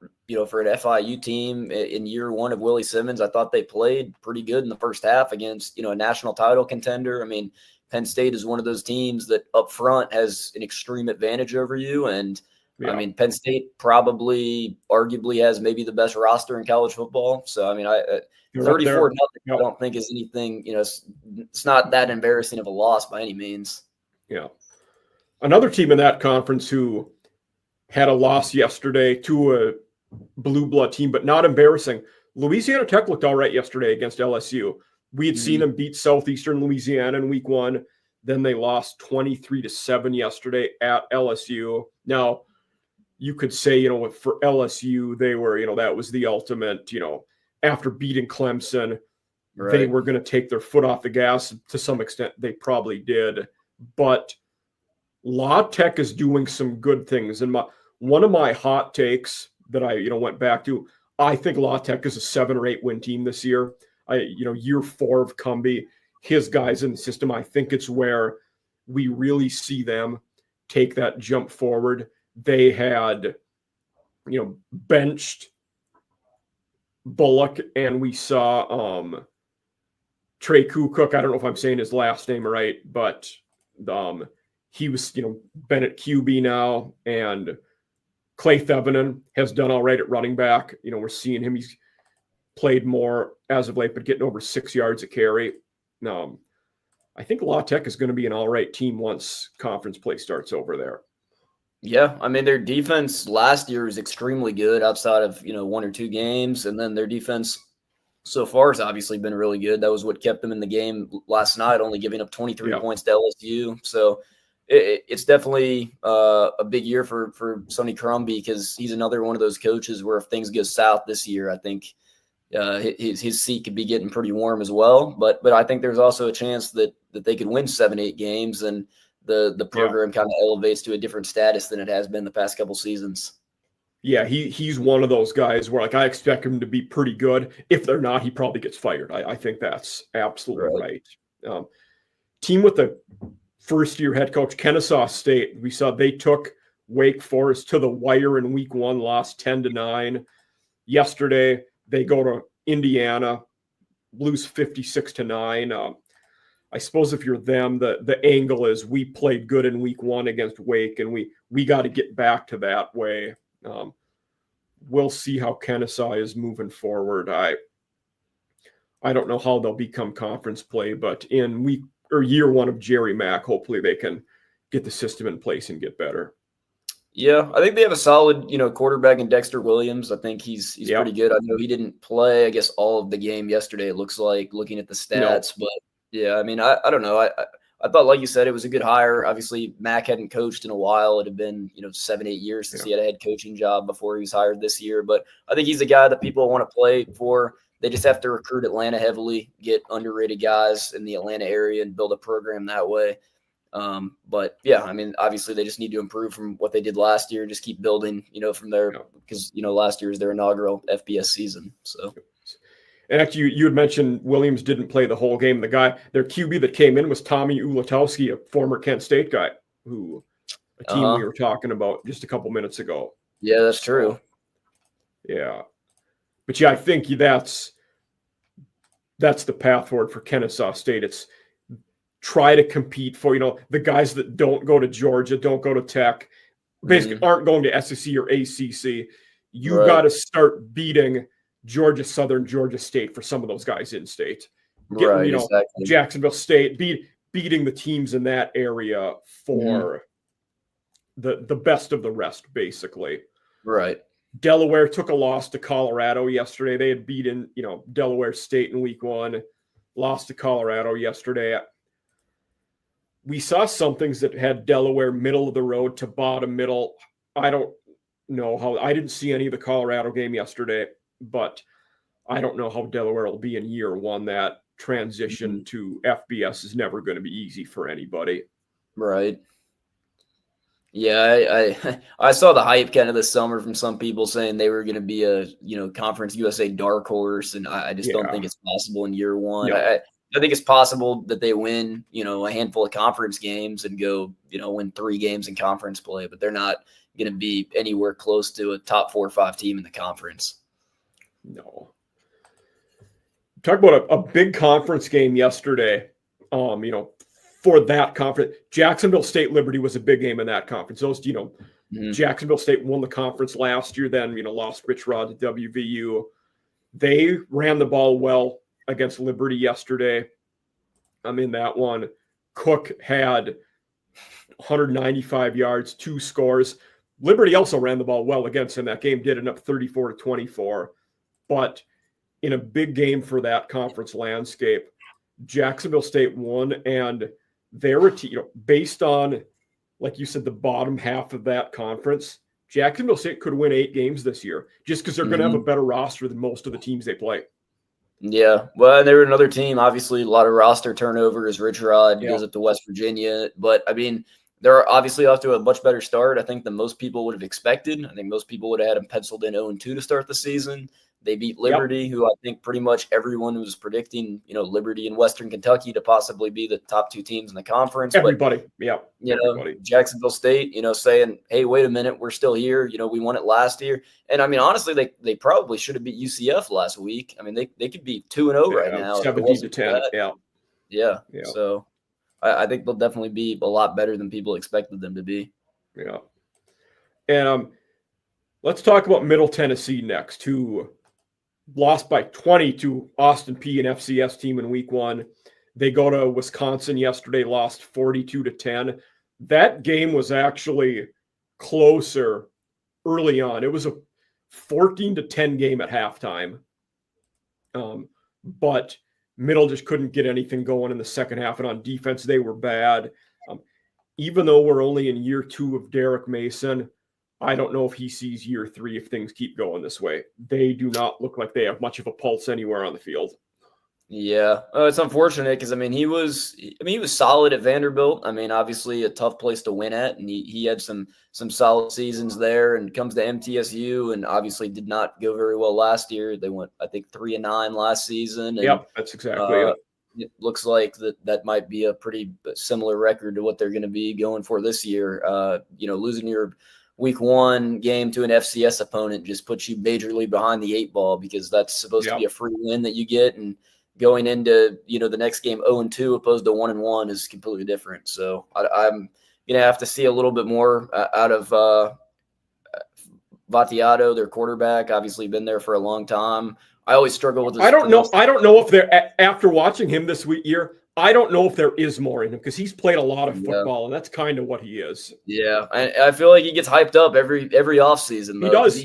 Speaker 2: for an FIU team in year 1 of Willie Simmons, I thought they played pretty good in the first half against, a national title contender. I mean, Penn State is one of those teams that up front has an extreme advantage over you. And I mean, Penn State probably arguably has maybe the best roster in college football. So, I mean, 34-0, I don't think is anything, it's not that embarrassing of a loss by any means.
Speaker 1: Yeah. Another team in that conference who had a loss yesterday to a blue blood team, but not embarrassing. Louisiana Tech looked all right yesterday against LSU. We had seen them beat Southeastern Louisiana in week 1. Then they lost 23-7 yesterday at LSU. Now, you could say, for LSU, they were, that was the ultimate, after beating Clemson, they were going to take their foot off the gas. To some extent, they probably did. But La Tech is doing some good things. And one of my hot takes that I, went back to, I think La Tech is a 7 or 8 win team this year. Year 4 of Cumbie, his guys in the system, I think it's where we really see them take that jump forward. They had, benched Bullock, and we saw Trey Kukuk. I don't know if I'm saying his last name right, but he was, been at QB now, and Clay Thevenin has done all right at running back. We're seeing him. He's played more as of late, but getting over 6 yards a carry. I think La Tech is going to be an all right team once conference play starts over there.
Speaker 2: Yeah, I mean, their defense last year was extremely good outside of, 1 or 2 games. And then their defense so far has obviously been really good. That was what kept them in the game last night, only giving up 23 points to LSU. So it's definitely a big year for Sonny Crombie, because he's another one of those coaches where if things go south this year, I think his seat could be getting pretty warm as well. But I think there's also a chance that they could win 7-8 games and the program kind of elevates to a different status than it has been the past couple seasons.
Speaker 1: Yeah, he's one of those guys where I expect him to be pretty good. If they're not, he probably gets fired. I think that's absolutely right. Team with the first-year head coach, Kennesaw State, we saw they took Wake Forest to the wire in week 1, lost 10-9. Yesterday, they go to Indiana, lose 56-9. I suppose if you're them, the angle is we played good in week 1 against Wake, and we got to get back to that way. We'll see how Kennesaw is moving forward. I don't know how they'll become conference play, but in year 1 of Jerry Mack, hopefully they can get the system in place and get better.
Speaker 2: Yeah, I think they have a solid, quarterback in Dexter Williams. I think he's pretty good. I know he didn't play, I guess, all of the game yesterday, it looks like, looking at the stats, but yeah, I mean, I don't know. I thought, like you said, it was a good hire. Obviously, Mac hadn't coached in a while. It had been, 7-8 years since he had a head coaching job before he was hired this year. But I think he's a guy that people want to play for. They just have to recruit Atlanta heavily, get underrated guys in the Atlanta area and build a program that way. But yeah, I mean, obviously they just need to improve from what they did last year. Just keep building, from there, because, last year is their inaugural FBS season. So.
Speaker 1: And actually, you had mentioned Williams didn't play the whole game. Their QB that came in was Tommy Ulatowski, a former Kent State guy, a team we were talking about just a couple minutes ago.
Speaker 2: Yeah, that's true.
Speaker 1: Yeah. But yeah, I think that's the path forward for Kennesaw State. It's try to compete for, the guys that don't go to Georgia, don't go to Tech, basically aren't going to SEC or ACC. You got to start beating Georgia Southern, Georgia State for some of those guys in state. Exactly. Jacksonville State, beating the teams in that area for the best of the rest, basically.
Speaker 2: Right.
Speaker 1: Delaware took a loss to Colorado yesterday. They had beaten, Delaware State in week 1, lost to Colorado yesterday. We saw some things that had Delaware middle of the road to bottom middle. I don't know how. I didn't see any of the Colorado game yesterday, but I don't know how Delaware will be in year 1. That transition to FBS is never going to be easy for anybody.
Speaker 2: Right. Yeah, I saw the hype kind of this summer from some people saying they were going to be a Conference USA dark horse, and I just don't think it's possible in year 1.
Speaker 1: No.
Speaker 2: I think it's possible that they win a handful of conference games and go win 3 games in conference play, but they're not going to be anywhere close to a top 4 or 5 team in the conference.
Speaker 1: No. Talk about a big conference game yesterday. For that conference, Jacksonville State Liberty was a big game in that conference. Those, Jacksonville State won the conference last year, then, lost Rich Rod to WVU. They ran the ball well against Liberty yesterday. In that one, Cook had 195 yards, 2 scores. Liberty also ran the ball well against him. That game did end up 34-24. But in a big game for that conference landscape, Jacksonville State won, and they're a team, based on, like you said, the bottom half of that conference. Jacksonville State could win 8 games this year just because they're going to have a better roster than most of the teams they play.
Speaker 2: Yeah, well, they were another team. Obviously, a lot of roster turnover as Rich Rod goes up to West Virginia. But, they're obviously off to a much better start, I think, than most people would have expected. I think most people would have had them penciled in 0-2 to start the season. They beat Liberty, who I think pretty much everyone was predicting, Liberty and Western Kentucky to possibly be the top 2 teams in the conference.
Speaker 1: Everybody,
Speaker 2: Jacksonville State, saying, hey, wait a minute, we're still here. We won it last year. And, honestly, they probably should have beat UCF last week. They could be 2-0 right now.
Speaker 1: 17-10,
Speaker 2: Yeah. So I think they'll definitely be a lot better than people expected them to be.
Speaker 1: Yeah. And let's talk about Middle Tennessee next, who lost by 20 to Austin Peay, an FCS team in week 1. They go to Wisconsin yesterday, lost 42-10. That game was actually closer early on. It was a 14-10 game at halftime. But Middle just couldn't get anything going in the second half, and on defense, they were bad. Even though we're only in year 2 of Derek Mason, I don't know if he sees year 3 if things keep going this way. They do not look like they have much of a pulse anywhere on the field.
Speaker 2: Yeah, it's unfortunate because he was solid at Vanderbilt. Obviously a tough place to win at, and he had some solid seasons there. And comes to MTSU, and obviously did not go very well last year. They went, I think, 3-9 last season. And,
Speaker 1: that's exactly it.
Speaker 2: It looks like that might be a pretty similar record to what they're going to be going for this year. Losing your week 1 game to an FCS opponent just puts you majorly behind the 8 ball, because that's supposed to be a free win that you get, and going into the next game 0-2 opposed to 1-1 is completely different. So I'm gonna have to see a little bit more out of Vattiato, their quarterback. Obviously been there for a long time. I always struggle with this.
Speaker 1: I don't know if they're, after watching him this year, I don't know if there is more in him, because he's played a lot of football, and that's kind of what he is.
Speaker 2: Yeah, I feel like he gets hyped up every offseason.
Speaker 1: He does.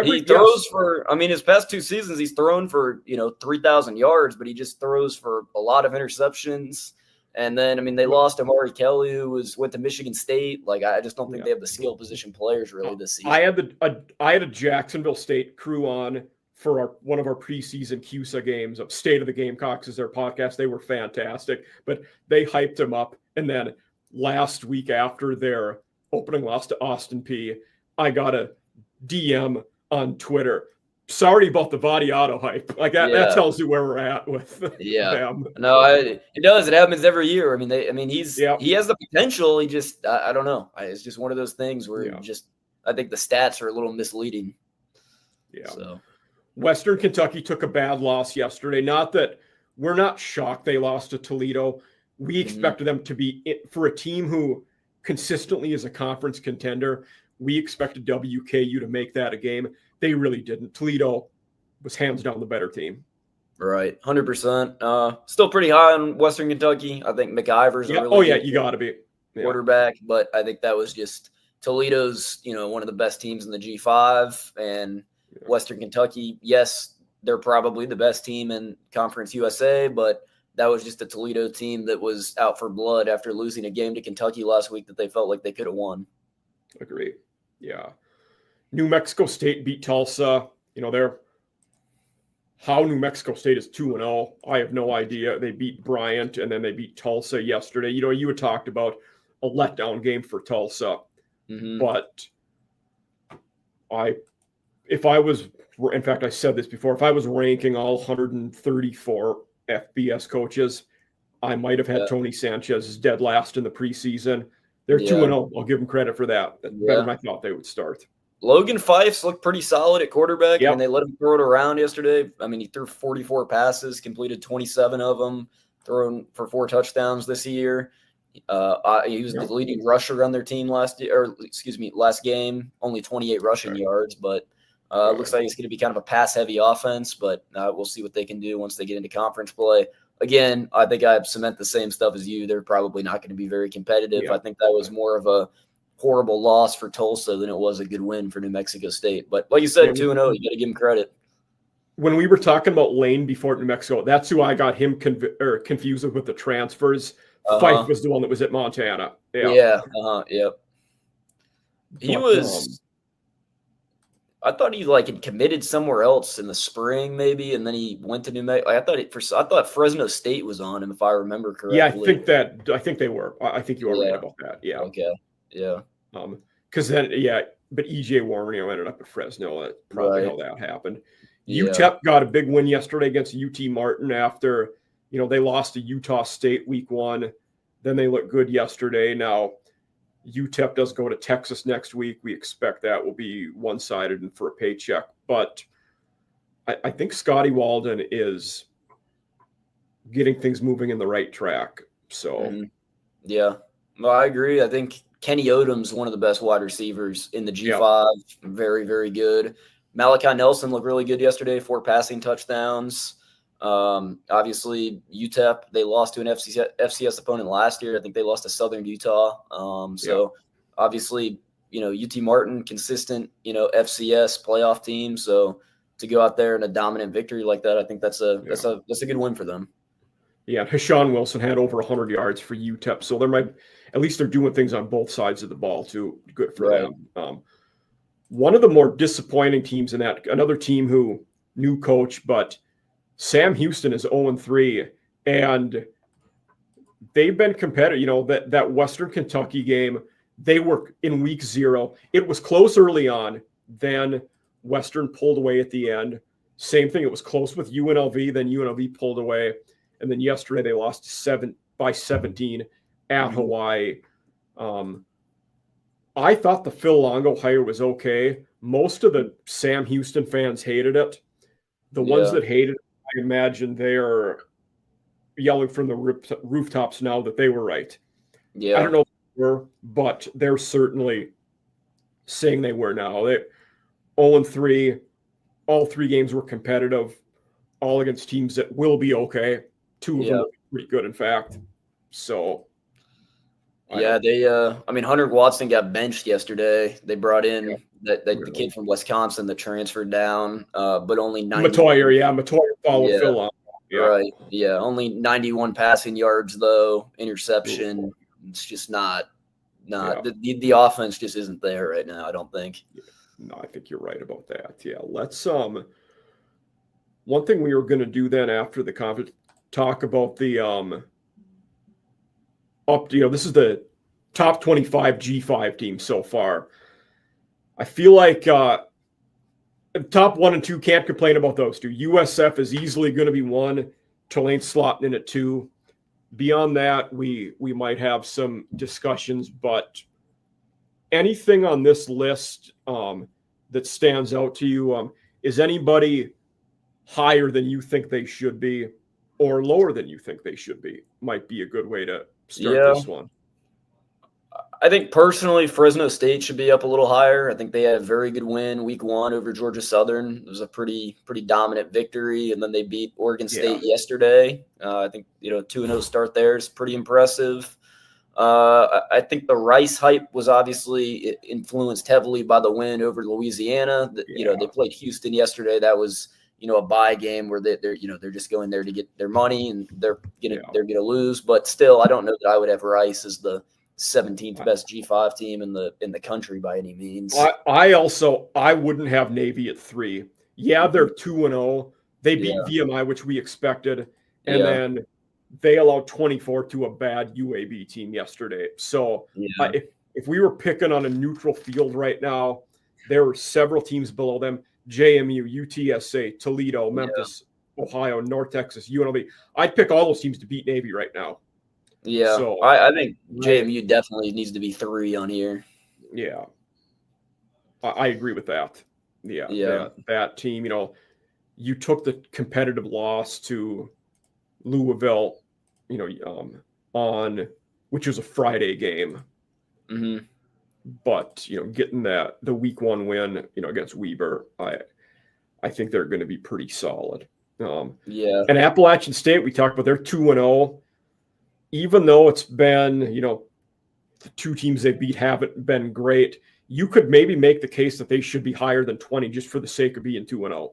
Speaker 2: He throws for, his past 2 seasons, he's thrown for, 3,000 yards, but he just throws for a lot of interceptions. And then, they lost Amari Kelly, who went to Michigan State. I just don't think they have the skill position players really this season.
Speaker 1: I had a Jacksonville State crew on for one of our preseason CUSA games of State of the Gamecocks, is their podcast. They were fantastic, but they hyped him up. And then last week, after their opening loss to Austin Peay, I got a DM on Twitter. Sorry about the Vattiato hype. That tells you where we're at with them.
Speaker 2: No, it does. It happens every year. He has the potential. He just, I don't know. It's just one of those things where I think the stats are a little misleading.
Speaker 1: Yeah.
Speaker 2: So
Speaker 1: Western Kentucky took a bad loss yesterday. Not that we're not shocked they lost to Toledo. We expected them to be, for a team who consistently is a conference contender, we expected WKU to make that a game. They really didn't. Toledo was hands down the better team.
Speaker 2: Right, 100%. Still pretty high on Western Kentucky. I think McIver's a really
Speaker 1: you got to be
Speaker 2: quarterback, but I think that was just Toledo's, one of the best teams in the G5, and Western Kentucky, yes, they're probably the best team in Conference USA, but that was just a Toledo team that was out for blood after losing a game to Kentucky last week that they felt like they could have won.
Speaker 1: Agree. Yeah. New Mexico State beat Tulsa. How New Mexico State is 2-0, I have no idea. They beat Bryant, and then they beat Tulsa yesterday. You had talked about a letdown game for Tulsa.
Speaker 2: Mm-hmm.
Speaker 1: But in fact, I said this before, if I was ranking all 134 FBS coaches, I might have had Tony Sanchez as dead last in the preseason. They're 2-0. I'll give them credit for that. Better than I thought they would start.
Speaker 2: Logan Fifes looked pretty solid at quarterback. Yep. I mean, they let him throw it around yesterday. I mean, he threw 44 passes, completed 27 of them, thrown for 4 touchdowns this year. He was the leading rusher on their team last game, only 28 rushing yards, but looks like it's going to be kind of a pass-heavy offense, but we'll see what they can do once they get into conference play. Again, I think I cement the same stuff as you. They're probably not going to be very competitive. Yeah. I think that was more of a horrible loss for Tulsa than it was a good win for New Mexico State. But like you said, 2-0, you got to give him credit.
Speaker 1: When we were talking about Lane before New Mexico, that's who I got him confused with the transfers. Fife was the one that was at Montana.
Speaker 2: Yeah. Yep. He was. I thought he had committed somewhere else in the spring, maybe, and then he went to New Mexico. I thought Fresno State was on him, if I remember correctly.
Speaker 1: Yeah, I think they were. I think you were right about that. Yeah.
Speaker 2: Okay. Yeah.
Speaker 1: Because then, but EJ Warner ended up at Fresno. That's probably how that happened. UTEP got a big win yesterday against UT Martin after, they lost to Utah State week 1. Then they looked good yesterday. Now, UTEP does go to Texas next week. We expect that will be one-sided and for a paycheck. But I think Scotty Walden is getting things moving in the right track. So,
Speaker 2: yeah, well, I agree. I think Kenny Odom's one of the best wide receivers in the G5. Yeah. Very, very good. Malachi Nelson looked really good yesterday, 4 passing touchdowns. Obviously, UTEP, they lost to an FCS opponent last year. I think they lost to Southern Utah. Obviously, UT Martin, consistent, FCS playoff team. So to go out there in a dominant victory like that, I think that's a good win for them.
Speaker 1: Yeah, Hashawn Wilson had over 100 yards for UTEP. So at least they're doing things on both sides of the ball too. Good for them. One of the more disappointing teams in that, another team who new coach, but Sam Houston is 0-3, and they've been competitive. That Western Kentucky game, they were in week 0. It was close early on. Then Western pulled away at the end. Same thing. It was close with UNLV. Then UNLV pulled away. And then yesterday they lost by 17 at Hawaii. I thought the Phil Longo hire was okay. Most of the Sam Houston fans hated it. The ones that hated it, I imagine they're yelling from the rooftops now that they were right.
Speaker 2: Yeah.
Speaker 1: I don't know if they were, but they're certainly saying they were now. They 0-3. All 3 games were competitive, all against teams that will be okay. 2 of them were pretty good, in fact. So,
Speaker 2: Hunter Watson got benched yesterday. They brought in the kid from Wisconsin that transferred down, but only 90.
Speaker 1: Matoyer followed Phil on.
Speaker 2: Yeah. Right. Yeah. Only 91 passing yards, though. Interception. It's just not the offense just isn't there right now, I don't think.
Speaker 1: No, I think you're right about that. Yeah. Let's one thing we were going to do then after the conference, talk about the this is the top 25 G5 teams so far. I feel like top 1 and 2 can't complain about those 2. USF is easily going to be 1. Tulane's slotting in at 2. Beyond that, we might have some discussions, but anything on this list that stands out to you, is anybody higher than you think they should be or lower than you think they should be? Might be a good way to start this one.
Speaker 2: I think personally, Fresno State should be up a little higher. I think they had a very good win week 1 over Georgia Southern. It was a pretty dominant victory, and then they beat Oregon State yesterday. I think 2-0 start there is pretty impressive. I think the Rice hype was obviously influenced heavily by the win over Louisiana. They played Houston yesterday. That was, a bye game where they're just going there to get their money, and they're gonna lose. But still, I don't know that I would have Rice as the 17th best G5 team in the country by any means.
Speaker 1: I wouldn't have Navy at 3. Yeah, they're 2-0. They beat VMI, which we expected, and then they allowed 24 to a bad UAB team yesterday. So if we were picking on a neutral field right now, there were several teams below them: JMU, UTSA, Toledo, Memphis, Ohio, North Texas, UNLV. I'd pick all those teams to beat Navy right now.
Speaker 2: Yeah, so I think JMU definitely needs to be 3 on here.
Speaker 1: Yeah, I agree with that. Yeah. That team, you took the competitive loss to Louisville, on which was a Friday game.
Speaker 2: Mm-hmm.
Speaker 1: But getting the week 1 win, against Weber, I think they're going to be pretty solid. And Appalachian State, we talked about, they're 2-0. Even though it's been, the 2 teams they beat haven't been great, you could maybe make the case that they should be higher than 20 just for the sake of being 2-0.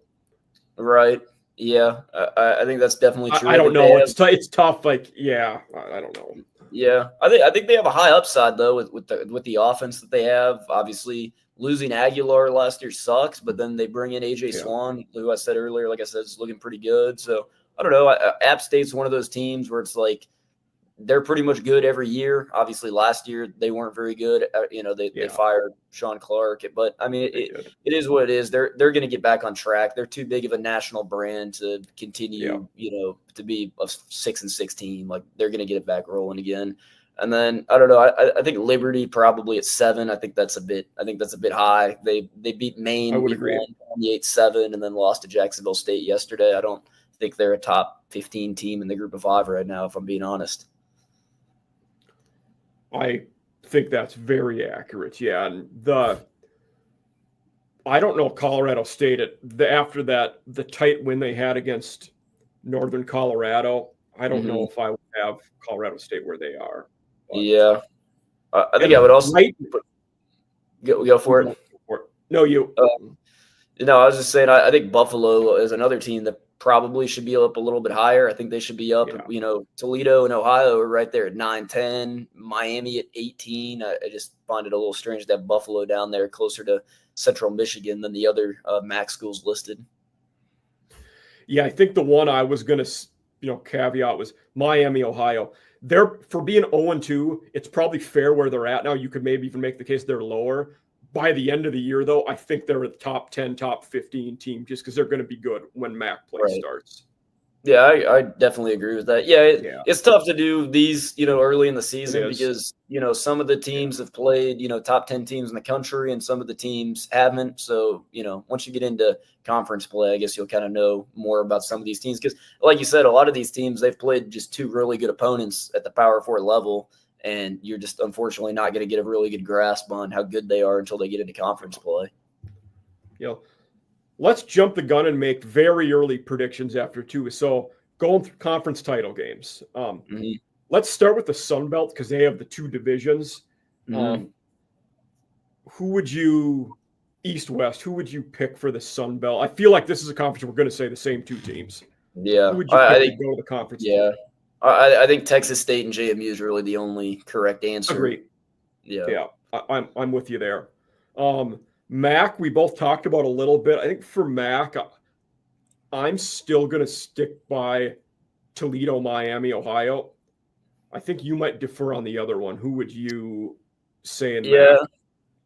Speaker 2: Right. Yeah, I think that's definitely true.
Speaker 1: I don't know. It's tough. I don't know.
Speaker 2: Yeah, I think they have a high upside though with the offense that they have. Obviously, losing Aguilar last year sucks, but then they bring in AJ Swan, who I said earlier, like I said, is looking pretty good. So I don't know. App State's one of those teams where it's like they're pretty much good every year. Obviously, last year they weren't very good. They fired Sean Clark, but I mean, it is what it is. They're going to get back on track. They're too big of a national brand to continue, to be a 6-6 team. Like, they're going to get it back rolling again. And then I don't know. I think Liberty probably at 7. I think that's a bit high. They beat Maine.
Speaker 1: I would agree.
Speaker 2: 28-7, and then lost to Jacksonville State yesterday. I don't think they're a top 15 team in the group of 5 right now, if I'm being honest.
Speaker 1: I think that's very accurate. Yeah, and I don't know Colorado State after the tight win they had against Northern Colorado. I don't know if I would have Colorado State where they are.
Speaker 2: But, I think I would also go for it.
Speaker 1: No, you.
Speaker 2: I was just saying. I think Buffalo is another team that probably should be up a little bit higher. I think they should be up. Toledo and Ohio are right there at 9-10. Miami at 18. I just find it a little strange to have Buffalo down there closer to Central Michigan than the other MAC schools listed.
Speaker 1: Yeah, I think the one I was going to caveat was Miami, Ohio. They're, for being 0-2, it's probably fair where they're at now. You could maybe even make the case they're lower. By the end of the year, though, I think they're a top 10, top 15 team just because they're going to be good when MAC play starts.
Speaker 2: Yeah, I definitely agree with that. It's tough to do these, early in the season because, some of the teams have played, top 10 teams in the country and some of the teams haven't. So, once you get into conference play, I guess you'll kind of know more about some of these teams because, like you said, a lot of these teams, they've played just 2 really good opponents at the Power 4 level. And you're just unfortunately not going to get a really good grasp on how good they are until they get into conference play.
Speaker 1: Let's jump the gun and make very early predictions after 2. So going through conference title games. Let's start with the Sun Belt because they have the 2 divisions. Who would you, East-West, who would you pick for the Sun Belt? I feel like this is a conference we're going to say the same 2 teams.
Speaker 2: Yeah.
Speaker 1: Who would you pick to go to the conference?
Speaker 2: Yeah. I think Texas State and JMU is really the only correct answer.
Speaker 1: Agreed.
Speaker 2: Yeah.
Speaker 1: I'm with you there. MAC, we both talked about a little bit. I think for MAC, I'm still going to stick by Toledo, Miami, Ohio. I think you might differ on the other one. Who would you say in MAC?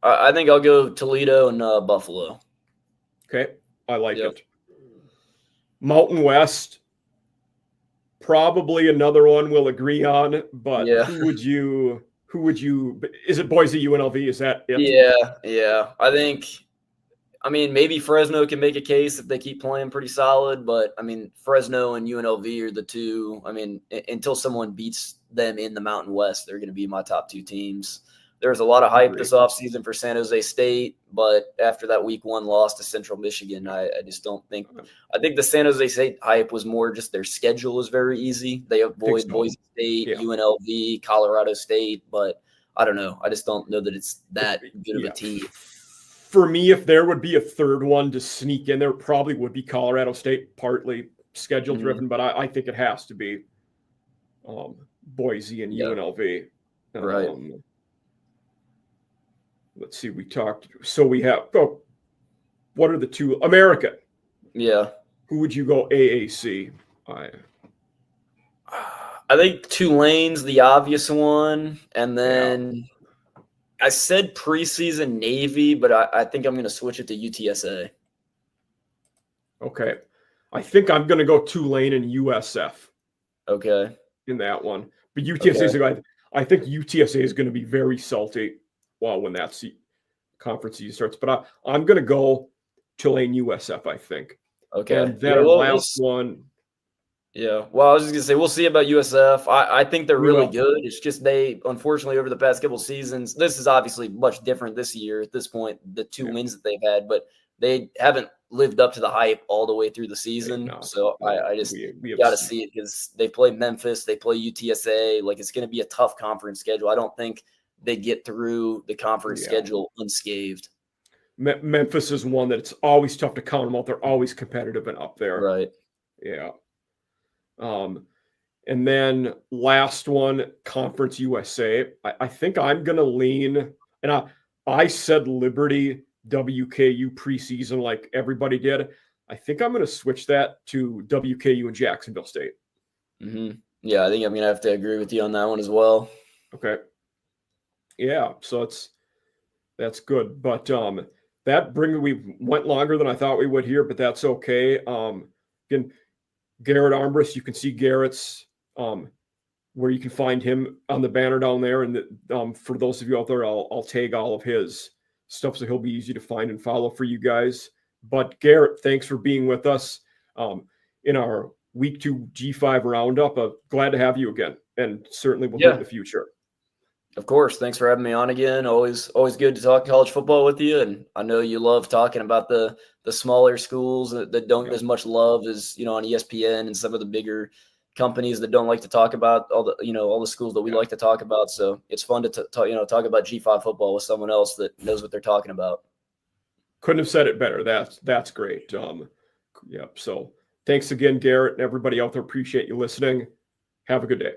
Speaker 2: I think I'll go Toledo and Buffalo.
Speaker 1: Okay, I like it. Mountain West, probably another one we'll agree on, but who would you is it Boise, UNLV? Is that it?
Speaker 2: Yeah. I mean, maybe Fresno can make a case if they keep playing pretty solid, but I mean, Fresno and UNLV are the 2. I mean, until someone beats them in the Mountain West, they're going to be my top 2 teams. there was a lot of hype
Speaker 1: Agreed.
Speaker 2: this offseason for San Jose State, but after that week 1 loss to Central Michigan, I just don't think – I think the San Jose State hype was more just their schedule was very easy. They avoid Boise State, UNLV, Colorado State, but I don't know. I just don't know that it's that good of a team.
Speaker 1: For me, if there would be a third one to sneak in, there probably would be Colorado State, partly schedule driven, but I think it has to be Boise and UNLV.
Speaker 2: Right.
Speaker 1: Let's see. So we have. Oh, what are the two? American.
Speaker 2: Yeah.
Speaker 1: Who would you go AAC?
Speaker 2: I think Tulane's the obvious one, and then. I said preseason Navy, but I think I'm going to switch it to UTSA.
Speaker 1: Okay. I think I'm going to go Tulane and USF.
Speaker 2: Okay.
Speaker 1: In that one. But UTSA, I think UTSA is going to be very salty when that conference season starts. But I'm going to go Tulane USF, I think.
Speaker 2: Okay.
Speaker 1: And then last one.
Speaker 2: Yeah. Well, I was just going to say, we'll see about USF. I think they're really good. It's just they, unfortunately, over the past couple of seasons, this is obviously much different this year at this point, the 2 wins that they've had, but they haven't lived up to the hype all the way through the season. I just got to see it because they play Memphis, they play UTSA. Like, it's going to be a tough conference schedule. I don't think they get through the conference schedule unscathed.
Speaker 1: Memphis is one that it's always tough to count them out. They're always competitive and up there.
Speaker 2: Right.
Speaker 1: Yeah. And then last one, Conference USA. I think I'm going to lean, and I said Liberty, WKU preseason like everybody did. I think I'm going to switch that to WKU and Jacksonville State.
Speaker 2: Mm-hmm. Yeah, I think I'm going to have to agree with you on that one as well.
Speaker 1: Okay. Yeah, so that's good. But we went longer than I thought we would here, but that's okay. Again, Garrett Armbrust, you can see Garrett's where you can find him on the banner down there. And for those of you out there, I'll tag all of his stuff so he'll be easy to find and follow for you guys. But Garrett, thanks for being with us in our Week 2 G5 roundup. Glad to have you again, and certainly we'll do it in the future.
Speaker 2: Of course. Thanks for having me on again. Always good to talk college football with you. And I know you love talking about the smaller schools that don't get as much love as, on ESPN and some of the bigger companies that don't like to talk about all the schools that we like to talk about. So it's fun to talk about G5 football with someone else that knows what they're talking about.
Speaker 1: Couldn't have said it better. That's great. So thanks again, Garrett, and everybody out there. Appreciate you listening. Have a good day.